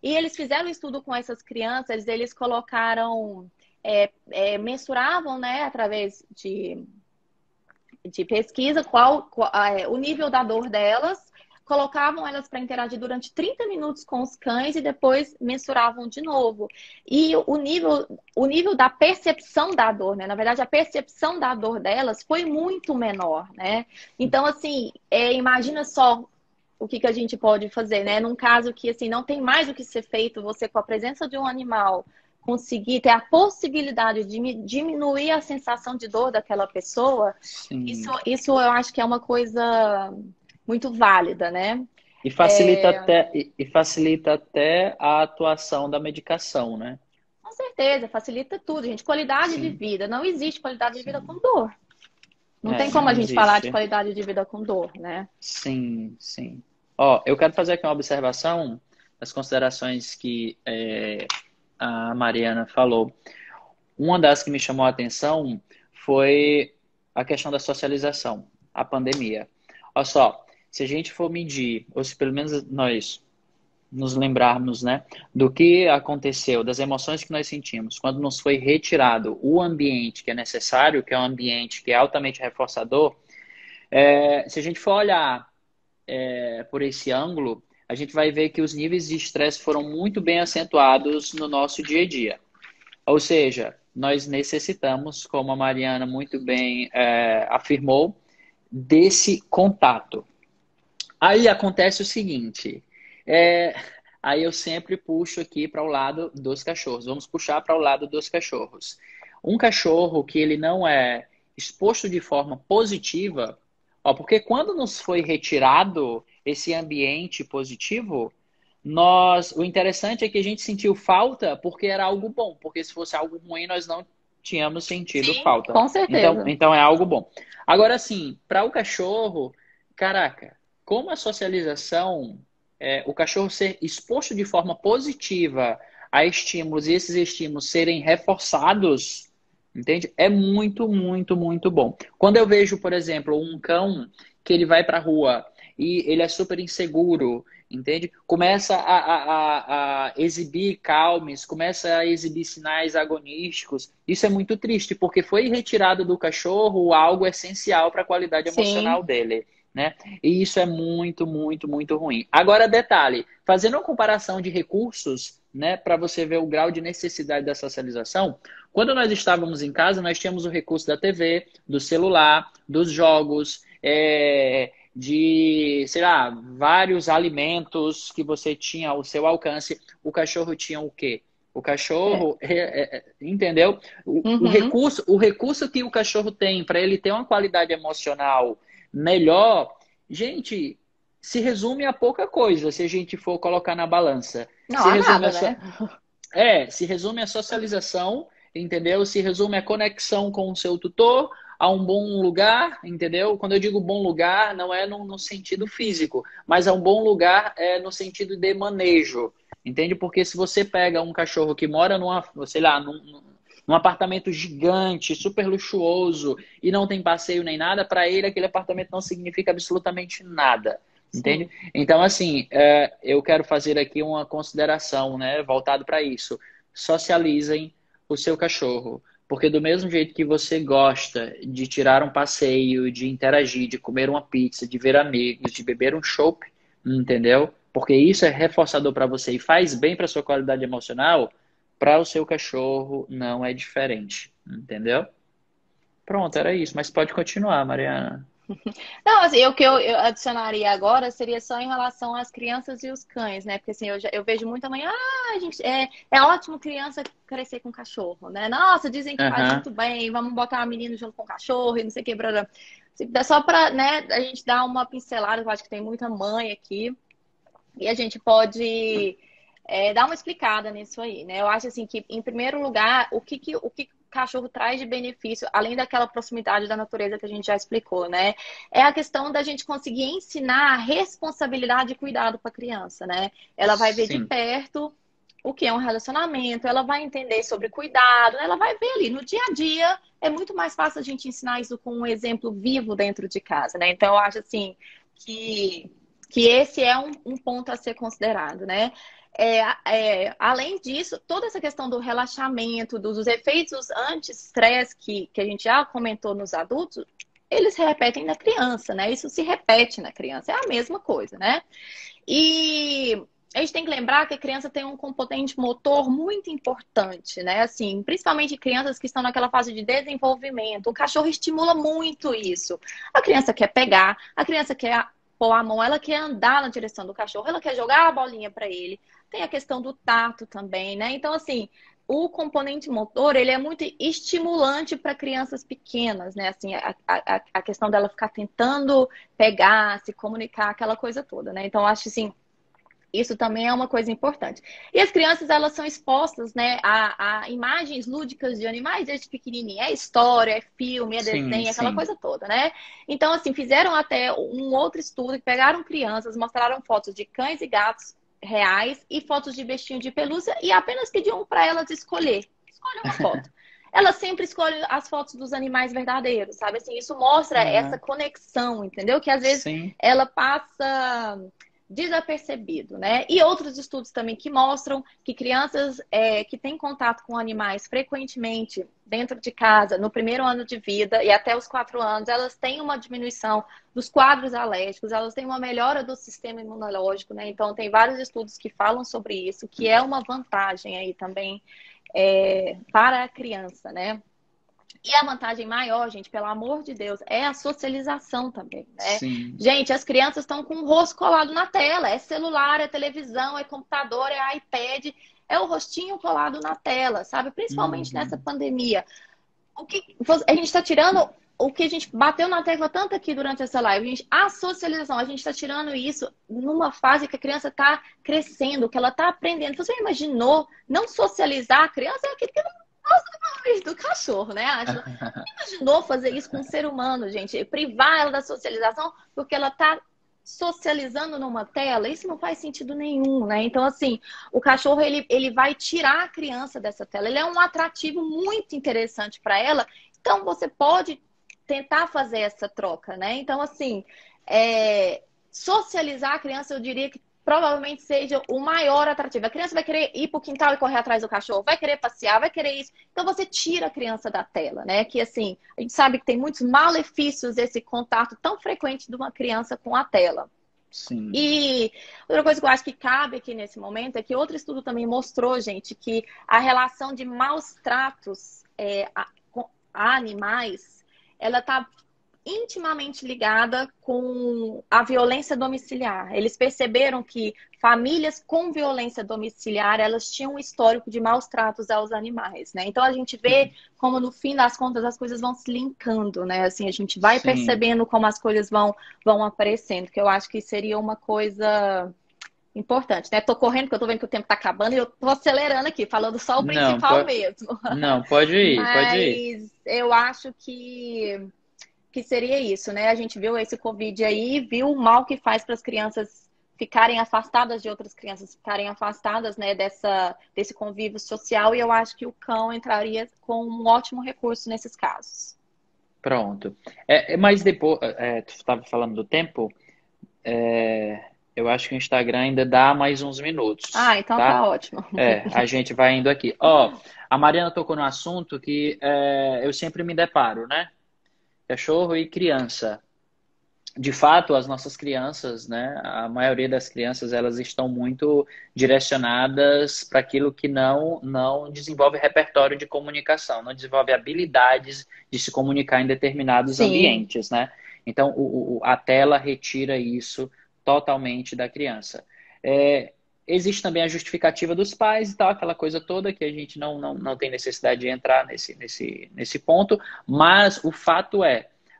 Speaker 2: e eles fizeram um estudo com essas crianças, eles colocaram, mensuravam, né, através de pesquisa, o nível da dor delas, colocavam elas para interagir durante 30 minutos com os cães e depois mensuravam de novo. E o nível da percepção da dor, né? Na verdade, a percepção da dor delas foi muito menor, né? Então, assim, imagina só o que a gente pode fazer, né? Num caso que, assim, não tem mais o que ser feito, você com a presença de um animal conseguir ter a possibilidade de diminuir a sensação de dor daquela pessoa,
Speaker 1: Sim.
Speaker 2: isso eu acho que é uma coisa muito válida, né?
Speaker 1: E facilita até a atuação da medicação, né?
Speaker 2: Com certeza, facilita tudo, gente. Qualidade de
Speaker 1: Sim,
Speaker 2: vida. Não existe qualidade de vida com
Speaker 1: sim.
Speaker 2: dor. Não tem como
Speaker 1: Não
Speaker 2: a gente falar de
Speaker 1: existe.
Speaker 2: qualidade de vida com dor, né?
Speaker 1: Sim, sim. Ó, eu quero fazer aqui uma observação das considerações que a Mariana falou. Uma das que me chamou a atenção foi a questão da socialização, a pandemia. Olha só, se a gente for medir, ou se pelo menos nós nos lembrarmos, né, do que aconteceu, das emoções que nós sentimos, quando nos foi retirado o ambiente que é necessário, que é um ambiente que é altamente reforçador, se a gente for olhar por esse ângulo, a gente vai ver que os níveis de estresse foram muito bem acentuados no nosso dia a dia. Ou seja, nós necessitamos, como a Mariana muito bem afirmou, desse contato. Aí acontece o seguinte, aí eu sempre puxo aqui para o lado dos cachorros. Vamos puxar para o lado dos cachorros. Um cachorro que ele não é exposto de forma positiva, porque quando nos foi retirado esse ambiente positivo, o interessante é que a gente sentiu falta porque era algo bom, porque se fosse algo ruim nós não tínhamos sentido
Speaker 2: Sim,
Speaker 1: falta.
Speaker 2: com
Speaker 1: Então,
Speaker 2: certeza.
Speaker 1: então é algo bom. Agora sim, para o cachorro, caraca. como a socialização, o cachorro ser exposto de forma positiva a estímulos e esses estímulos serem reforçados, entende? É muito, muito, muito bom. Quando eu vejo, por exemplo, um cão que ele vai para a rua e ele é super inseguro, entende? Começa a exibir calmes, começa a exibir sinais agonísticos. Isso é muito triste, porque foi retirado do cachorro algo essencial para a qualidade
Speaker 2: Sim.
Speaker 1: emocional dele, né? E isso é muito, muito, muito ruim. Agora, detalhe, fazendo uma comparação de recursos, né, para você ver o grau de necessidade da socialização, quando nós estávamos em casa, nós tínhamos o recurso da TV, do celular, dos jogos, de, sei lá, vários alimentos que você tinha ao seu alcance. O cachorro tinha o quê? O
Speaker 2: É.
Speaker 1: cachorro, entendeu?
Speaker 2: Uhum.
Speaker 1: O recurso que o cachorro tem para ele ter uma qualidade emocional melhor, gente, se resume a pouca coisa se a gente for colocar na balança.
Speaker 2: Não
Speaker 1: Se
Speaker 2: há
Speaker 1: resume a
Speaker 2: nada,
Speaker 1: so...
Speaker 2: né?
Speaker 1: se resume a socialização, entendeu? Se resume a conexão com o seu tutor, a um bom lugar, entendeu? Quando eu digo bom lugar, não é no sentido físico, mas é um bom lugar no sentido de manejo, entende? Porque se você pega um cachorro que mora numa, sei lá, num apartamento gigante, super luxuoso e não tem passeio nem nada, para ele aquele apartamento não significa absolutamente nada. Entende?
Speaker 2: Sim.
Speaker 1: Então, assim, eu quero fazer aqui uma consideração, né, voltado para isso. Socializem o seu cachorro. Porque do mesmo jeito que você gosta de tirar um passeio, de interagir, de comer uma pizza, de ver amigos, de beber um chopp, entendeu? Porque isso é reforçador para você e faz bem para sua qualidade emocional, para o seu cachorro não é diferente, entendeu? Pronto, era isso. Mas pode continuar, Mariana.
Speaker 2: Não, assim, o que eu adicionaria agora seria só em relação às crianças e os cães, né? Porque assim, eu vejo muita mãe, gente, é ótimo criança crescer com cachorro, né? Nossa, dizem que faz
Speaker 1: Aham.
Speaker 2: muito bem, vamos botar uma menina junto com o cachorro e não sei o que, blá, blá. Só para, né, a gente dar uma pincelada, eu acho que tem muita mãe aqui, e a gente pode dar uma explicada nisso aí, né? Eu acho assim que, em primeiro lugar, o que o cachorro traz de benefício, além daquela proximidade da natureza que a gente já explicou, né? É a questão da gente conseguir ensinar a responsabilidade e cuidado para a criança, né? Ela vai ver de
Speaker 1: Sim.
Speaker 2: perto o que é um relacionamento, ela vai entender sobre cuidado, né? Ela vai ver ali no dia a dia. É muito mais fácil a gente ensinar isso com um exemplo vivo dentro de casa, né? Então, eu acho assim que esse é um ponto a ser considerado, né? Além disso, toda essa questão do relaxamento, dos efeitos anti-estresse que a gente já comentou nos adultos, eles se repetem na criança, né? Isso se repete na criança, é a mesma coisa, né? E a gente tem que lembrar que a criança tem um componente motor muito importante, né? Assim, principalmente crianças que estão naquela fase de desenvolvimento. O cachorro estimula muito isso. A criança quer pegar, a criança quer pôr a mão, ela quer andar na direção do cachorro, ela quer jogar a bolinha para ele. Tem a questão do tato também, né? Então, assim, o componente motor, ele é muito estimulante para crianças pequenas, né? Assim, a questão dela ficar tentando pegar, se comunicar, aquela coisa toda, né? Então, acho assim, isso também é uma coisa importante. E as crianças, elas são expostas, né, a imagens lúdicas de animais desde pequenininha. É história, é filme, é
Speaker 1: Sim,
Speaker 2: desenho, aquela
Speaker 1: sim.
Speaker 2: coisa toda, né? Então, assim, fizeram até um outro estudo que pegaram crianças, mostraram fotos de cães e gatos reais e fotos de bestinho de pelúcia e apenas pediam para elas escolher. Escolhe uma foto. Elas sempre escolhem as fotos dos animais verdadeiros, sabe? Assim, isso mostra essa
Speaker 1: Aham.
Speaker 2: conexão, entendeu? Que às vezes
Speaker 1: Sim,
Speaker 2: ela passa desapercebido, né? E outros estudos também que mostram que crianças que têm contato com animais frequentemente dentro de casa, no primeiro ano de vida e até os 4 anos, elas têm uma diminuição dos quadros alérgicos, elas têm uma melhora do sistema imunológico, né? Então, tem vários estudos que falam sobre isso, que é uma vantagem aí também para a criança, né? E a vantagem maior, gente, pelo amor de Deus, é a socialização também, né?
Speaker 1: sim.
Speaker 2: Gente, as crianças estão com o rosto colado na tela. É celular, é televisão, é computador, é iPad. É o rostinho colado na tela, sabe? Principalmente nessa
Speaker 1: Uhum.
Speaker 2: pandemia. A gente está tirando o que a gente bateu na tecla tanto aqui durante essa live. A socialização, a gente está tirando isso numa fase que a criança está crescendo, que ela está aprendendo. Você imaginou não socializar a criança? É aquilo que não gosta do cachorro, né? Acho, imaginou fazer isso com um ser humano, gente? Privar ela da socialização porque ela tá socializando numa tela, isso não faz sentido nenhum, né? Então, assim, o cachorro, ele vai tirar a criança dessa tela. Ele é um atrativo muito interessante para ela. Então, você pode tentar fazer essa troca, né? Então, assim, socializar a criança, eu diria que provavelmente seja o maior atrativo. A criança vai querer ir para o quintal e correr atrás do cachorro, vai querer passear, vai querer isso. Então você tira a criança da tela, né? Que assim, a gente sabe que tem muitos malefícios esse contato tão frequente de uma criança com a tela.
Speaker 1: Sim.
Speaker 2: E outra coisa que eu acho que cabe aqui nesse momento é que outro estudo também mostrou, gente, que a relação de maus tratos a animais, ela está intimamente ligada com a violência domiciliar. Eles perceberam que famílias com violência domiciliar, elas tinham um histórico de maus tratos aos animais, né? Então a gente vê como no fim das contas as coisas vão se linkando, né? Assim, a gente vai percebendo como as coisas vão aparecendo, que eu acho que seria uma coisa importante, né? Tô correndo porque eu tô vendo que o tempo tá acabando e eu tô acelerando aqui, falando só o
Speaker 1: Não,
Speaker 2: principal mesmo.
Speaker 1: não, pode ir, pode ir.
Speaker 2: Mas eu acho que seria isso, né? A gente viu esse Covid aí, viu o mal que faz para as crianças ficarem afastadas de outras crianças, ficarem afastadas, né, desse convívio social, e eu acho que o cão entraria com um ótimo recurso nesses casos.
Speaker 1: Pronto. Mas depois, tu estava falando do tempo, eu acho que o Instagram ainda dá mais uns minutos,
Speaker 2: Ah, então
Speaker 1: tá?
Speaker 2: tá ótimo.
Speaker 1: A gente vai indo aqui. Ó, a Mariana tocou no assunto que eu sempre me deparo, né? Cachorro e criança. De fato, as nossas crianças, né? A maioria das crianças, elas estão muito direcionadas para aquilo que não desenvolve repertório de comunicação, não desenvolve habilidades de se comunicar em determinados
Speaker 2: Sim.
Speaker 1: ambientes, né? Então, a tela retira isso totalmente da criança. Existe também a justificativa dos pais e tal, aquela coisa toda que a gente não tem necessidade de entrar nesse ponto, mas o fato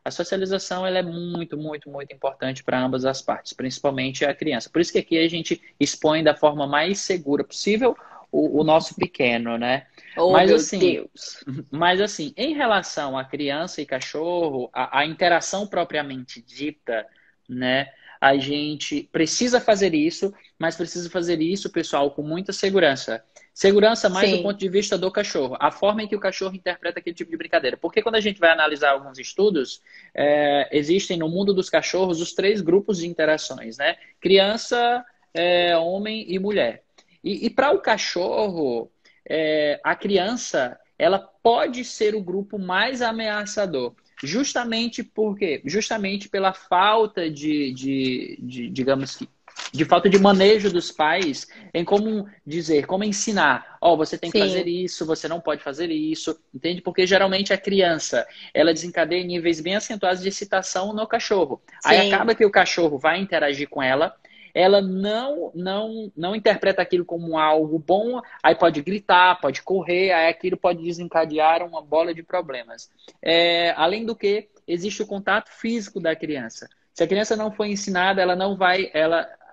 Speaker 1: a socialização ela é muito, muito, muito importante para ambas as partes, principalmente a criança. Por isso que aqui a gente expõe da forma mais segura possível o nosso pequeno, né?
Speaker 2: Oh,
Speaker 1: Mas
Speaker 2: meu
Speaker 1: assim,
Speaker 2: Deus.
Speaker 1: em relação a criança e cachorro, a interação propriamente dita, né? A gente precisa fazer isso, mas precisa fazer isso, pessoal, com muita segurança. Segurança mais do
Speaker 2: Sim.
Speaker 1: ponto de vista do cachorro. A forma em que o cachorro interpreta aquele tipo de brincadeira. Porque quando a gente vai analisar alguns estudos, existem no mundo dos cachorros os 3 grupos de interações, né? Criança, homem e mulher. E para o cachorro, a criança, ela pode ser o grupo mais ameaçador. Justamente por quê? Justamente pela falta digamos que, de falta de manejo dos pais em como dizer, como ensinar. Ó, você tem que fazer
Speaker 2: Sim.
Speaker 1: isso, você não pode fazer isso, entende? Porque geralmente a criança, ela desencadeia níveis bem acentuados de excitação no cachorro. Aí
Speaker 2: Sim.
Speaker 1: acaba que o cachorro vai interagir com ela não interpreta aquilo como algo bom, aí pode gritar, pode correr, aí aquilo pode desencadear uma bola de problemas. Além do que, existe o contato físico da criança. Se a criança não for ensinada, ela não vai,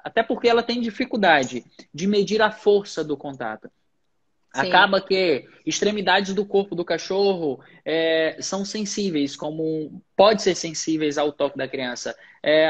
Speaker 1: até porque ela tem dificuldade de medir a força do contato.
Speaker 2: Sim.
Speaker 1: Acaba que extremidades do corpo do cachorro são sensíveis, como pode ser sensíveis ao toque da criança.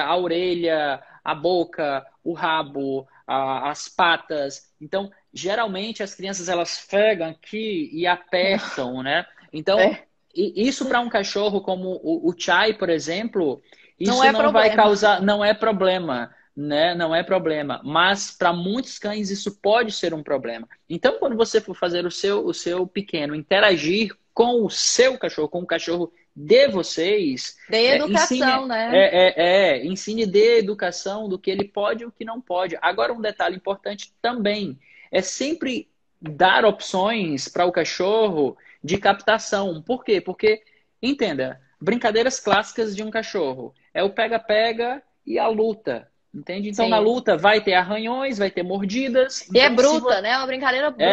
Speaker 1: A orelha, a boca, o rabo, as patas. Então, geralmente as crianças elas pegam aqui e apertam, né? Então,
Speaker 2: É.
Speaker 1: isso para um cachorro como o Chai, por exemplo,
Speaker 2: Não
Speaker 1: isso
Speaker 2: é
Speaker 1: não vai
Speaker 2: problema.
Speaker 1: causar, não é problema. Né? Não é problema, mas para muitos cães isso pode ser um problema. Então, quando você for fazer o seu pequeno interagir com o seu cachorro, com o cachorro de vocês,
Speaker 2: De educação, né?
Speaker 1: ensine de educação do que ele pode e o que não pode. Agora, um detalhe importante também é sempre dar opções para o cachorro de captação. Por quê? Porque, entenda, brincadeiras clássicas de um cachorro é o pega-pega e a luta. Entende? Então, na
Speaker 2: Sim.
Speaker 1: luta vai ter arranhões, vai ter mordidas.
Speaker 2: E é
Speaker 1: Então, se
Speaker 2: bruta, né? É uma brincadeira bruta.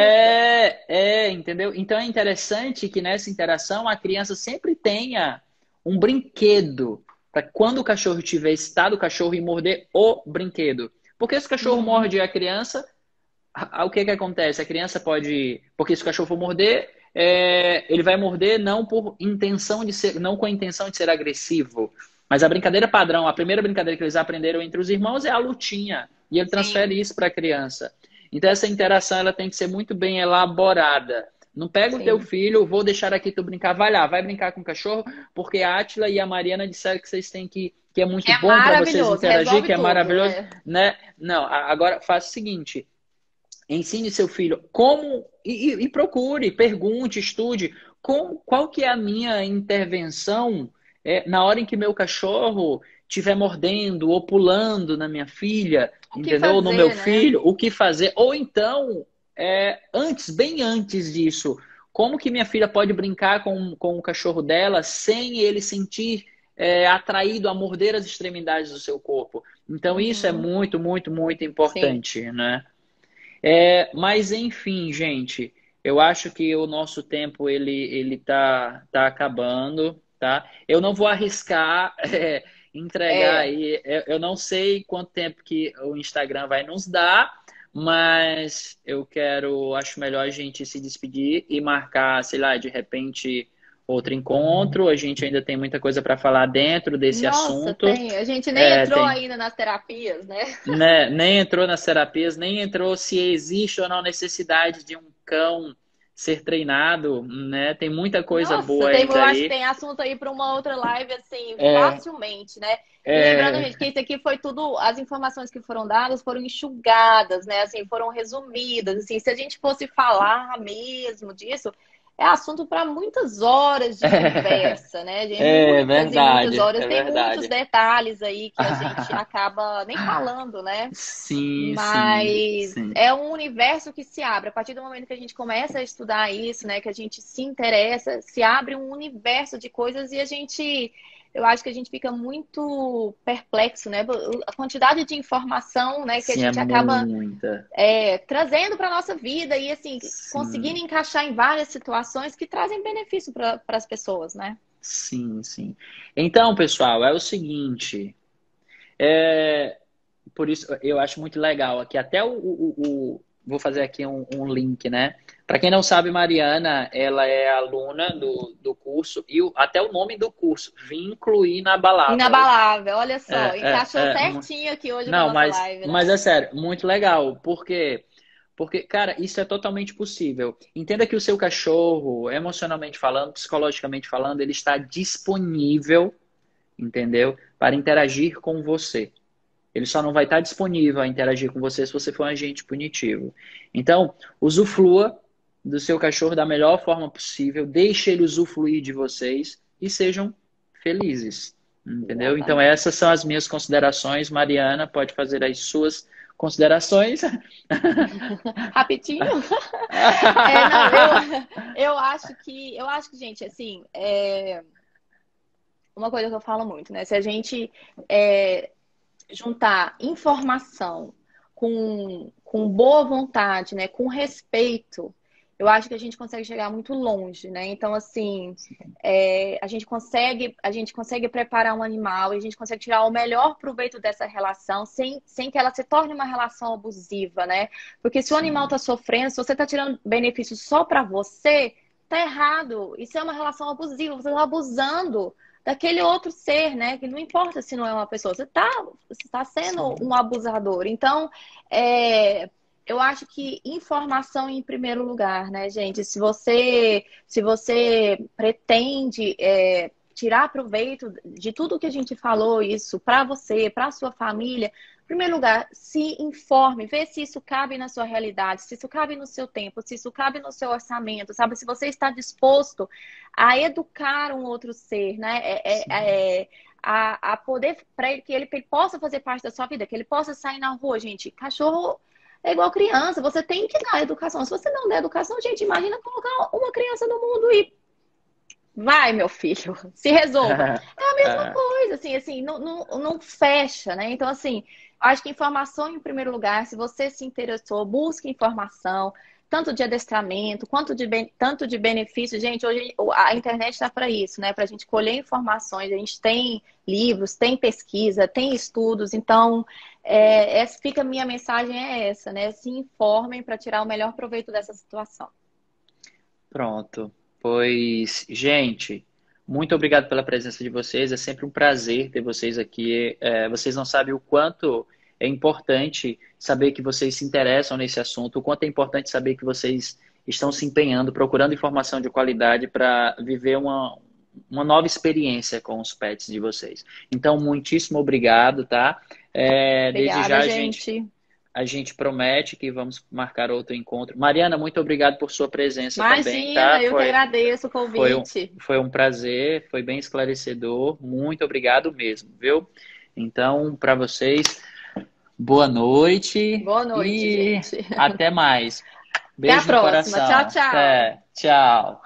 Speaker 1: entendeu? Então é interessante que nessa interação a criança sempre tenha um brinquedo para quando o cachorro tiver excitado, o cachorro ir morder o brinquedo. Porque se o cachorro
Speaker 2: Uhum.
Speaker 1: morde a criança, o que acontece? A criança pode. Porque se o cachorro for morder, ele vai morder não por intenção de ser, não com a intenção de ser agressivo, Mas a brincadeira padrão, a primeira brincadeira que eles aprenderam entre os irmãos é a lutinha. E ele
Speaker 2: Sim,
Speaker 1: transfere isso para a criança. Então essa interação ela tem que ser muito bem elaborada. Não pega o teu
Speaker 2: sim.
Speaker 1: filho, vou deixar aqui tu brincar, vai lá, vai brincar com o cachorro, porque a Átila e a Mariana disseram que vocês têm que é muito
Speaker 2: É
Speaker 1: bom para vocês
Speaker 2: maravilhoso,
Speaker 1: interagir,
Speaker 2: resolve
Speaker 1: que é
Speaker 2: tudo.
Speaker 1: maravilhoso, né? Não, agora faça o seguinte, ensine seu filho como e procure, pergunte, estude qual que é a minha intervenção na hora em que meu cachorro estiver mordendo ou pulando na minha filha,
Speaker 2: O que
Speaker 1: entendeu? Ou no meu
Speaker 2: fazer, né?
Speaker 1: filho, o que fazer? Ou então, antes, bem antes disso, como que minha filha pode brincar com o cachorro dela sem ele sentir atraído a morder as extremidades do seu corpo? Então, isso é
Speaker 2: Uhum,
Speaker 1: muito, muito, muito
Speaker 2: sim.
Speaker 1: importante, né? Mas enfim, gente, eu acho que o nosso tempo ele tá acabando, tá? Eu não vou arriscar entregar
Speaker 2: É.
Speaker 1: aí. Eu não sei quanto tempo que o Instagram vai nos dar, mas acho melhor a gente se despedir e marcar, sei lá, de repente outro encontro. A gente ainda tem muita coisa para falar dentro desse
Speaker 2: Nossa,
Speaker 1: assunto.
Speaker 2: tem. A gente nem entrou
Speaker 1: Tem
Speaker 2: ainda nas terapias, né?
Speaker 1: né, nem entrou nas terapias, nem entrou se existe ou não necessidade de um cão ser treinado, né? Tem muita coisa
Speaker 2: Nossa,
Speaker 1: boa
Speaker 2: eu
Speaker 1: ainda
Speaker 2: acho que
Speaker 1: aí.
Speaker 2: tem assunto aí para uma outra live, assim,
Speaker 1: É,
Speaker 2: facilmente, né? E lembrando, gente,
Speaker 1: é,
Speaker 2: que isso aqui foi tudo, as informações que foram dadas foram enxugadas, né? Assim, foram resumidas. Assim, se a gente fosse falar mesmo disso, é assunto para muitas horas de conversa, né? De
Speaker 1: é
Speaker 2: muitas e muitas
Speaker 1: verdade,
Speaker 2: horas.
Speaker 1: é
Speaker 2: Tem muitos
Speaker 1: verdade.
Speaker 2: detalhes aí que a gente acaba nem falando, né?
Speaker 1: Sim, sim,
Speaker 2: Mas
Speaker 1: sim.
Speaker 2: é um universo que se abre. A partir do momento que a gente começa a estudar isso, né, que a gente se interessa, se abre um universo de coisas e eu acho que a gente fica muito perplexo, né? A quantidade de informação, né, que a
Speaker 1: Sim, é
Speaker 2: gente acaba
Speaker 1: muita.
Speaker 2: trazendo para a nossa vida e assim conseguindo
Speaker 1: Sim,
Speaker 2: encaixar em várias situações que trazem benefício para as pessoas, né?
Speaker 1: sim, sim. Então, pessoal, é o seguinte. É, por isso, eu acho muito legal aqui. Até vou fazer aqui um link, né? Para quem não sabe, Mariana, ela é aluna do curso e até o nome do curso, Vínculo Inabalável.
Speaker 2: Inabalável, olha só,
Speaker 1: É,
Speaker 2: encaixou
Speaker 1: é,
Speaker 2: certinho aqui hoje com a
Speaker 1: não,
Speaker 2: nossa
Speaker 1: mas,
Speaker 2: live,
Speaker 1: mas
Speaker 2: né?
Speaker 1: é sério, muito legal. Por quê? Porque, cara, isso é totalmente possível. Entenda que o seu cachorro, emocionalmente falando, psicologicamente falando, ele está disponível, entendeu? Para interagir com você. Ele só não vai estar disponível a interagir com você se você for um agente punitivo. Então, usufrua do seu cachorro da melhor forma possível, deixe ele usufruir de vocês e sejam felizes. Entendeu? Então,
Speaker 2: Exatamente.
Speaker 1: essas são as minhas considerações. Mariana, pode fazer as suas considerações.
Speaker 2: Rapidinho? Não, eu acho que, gente, assim, uma coisa que eu falo muito, né? Se a gente juntar informação com boa vontade, né? Com respeito, eu acho que a gente consegue chegar muito longe, né? Então, assim, a gente consegue preparar um animal e a gente consegue tirar o melhor proveito dessa relação sem que ela se torne uma relação abusiva, né? Porque se o animal
Speaker 1: Sim,
Speaker 2: está sofrendo, se você está tirando benefício só para você, tá errado. Isso é uma relação abusiva, você está abusando daquele outro ser, né? Que não importa se não é uma pessoa, você tá sendo
Speaker 1: sim,
Speaker 2: um abusador. Então, é, eu acho que informação em primeiro lugar, né, gente? Se você pretende tirar proveito de tudo que a gente falou, isso para você, para sua família, em primeiro lugar, se informe, vê se isso cabe na sua realidade, se isso cabe no seu tempo, se isso cabe no seu orçamento, sabe? Se você está disposto a educar um outro ser, né?
Speaker 1: sim.
Speaker 2: A poder para ele que ele possa fazer parte da sua vida, que ele possa sair na rua, gente. Cachorro é igual criança, você tem que dar educação. Se você não der educação, gente, imagina colocar uma criança no mundo e vai, meu filho, se resolva. É a mesma coisa, assim, não fecha, né? Então, assim, acho que informação em primeiro lugar, se você se interessou, busque informação, tanto de adestramento, tanto de benefício. Gente, hoje a internet está para isso, né? Para a gente colher informações, a gente tem livros, tem pesquisa, tem estudos, então fica a minha mensagem é essa, né? Se informem para tirar o melhor proveito dessa situação.
Speaker 1: Pronto. Pois, gente. Muito obrigado pela presença de vocês. É sempre um prazer ter vocês aqui. Vocês não sabem o quanto é importante saber que vocês se interessam nesse assunto, o quanto é importante saber que vocês estão se empenhando, procurando informação de qualidade para viver uma nova experiência com os pets de vocês. Então, muitíssimo obrigado, tá? Desde já
Speaker 2: Obrigada, gente.
Speaker 1: a gente promete que vamos marcar outro encontro. Mariana, muito obrigado por sua presença também, tá?
Speaker 2: Imagina, eu que agradeço o convite.
Speaker 1: Foi um prazer, foi bem esclarecedor. Muito obrigado mesmo, viu? Então, para vocês, boa noite
Speaker 2: Boa noite,
Speaker 1: e
Speaker 2: gente.
Speaker 1: até mais.
Speaker 2: Até a
Speaker 1: Beijo no
Speaker 2: próxima. Tchau,
Speaker 1: coração.
Speaker 2: tchau.
Speaker 1: Até. Tchau.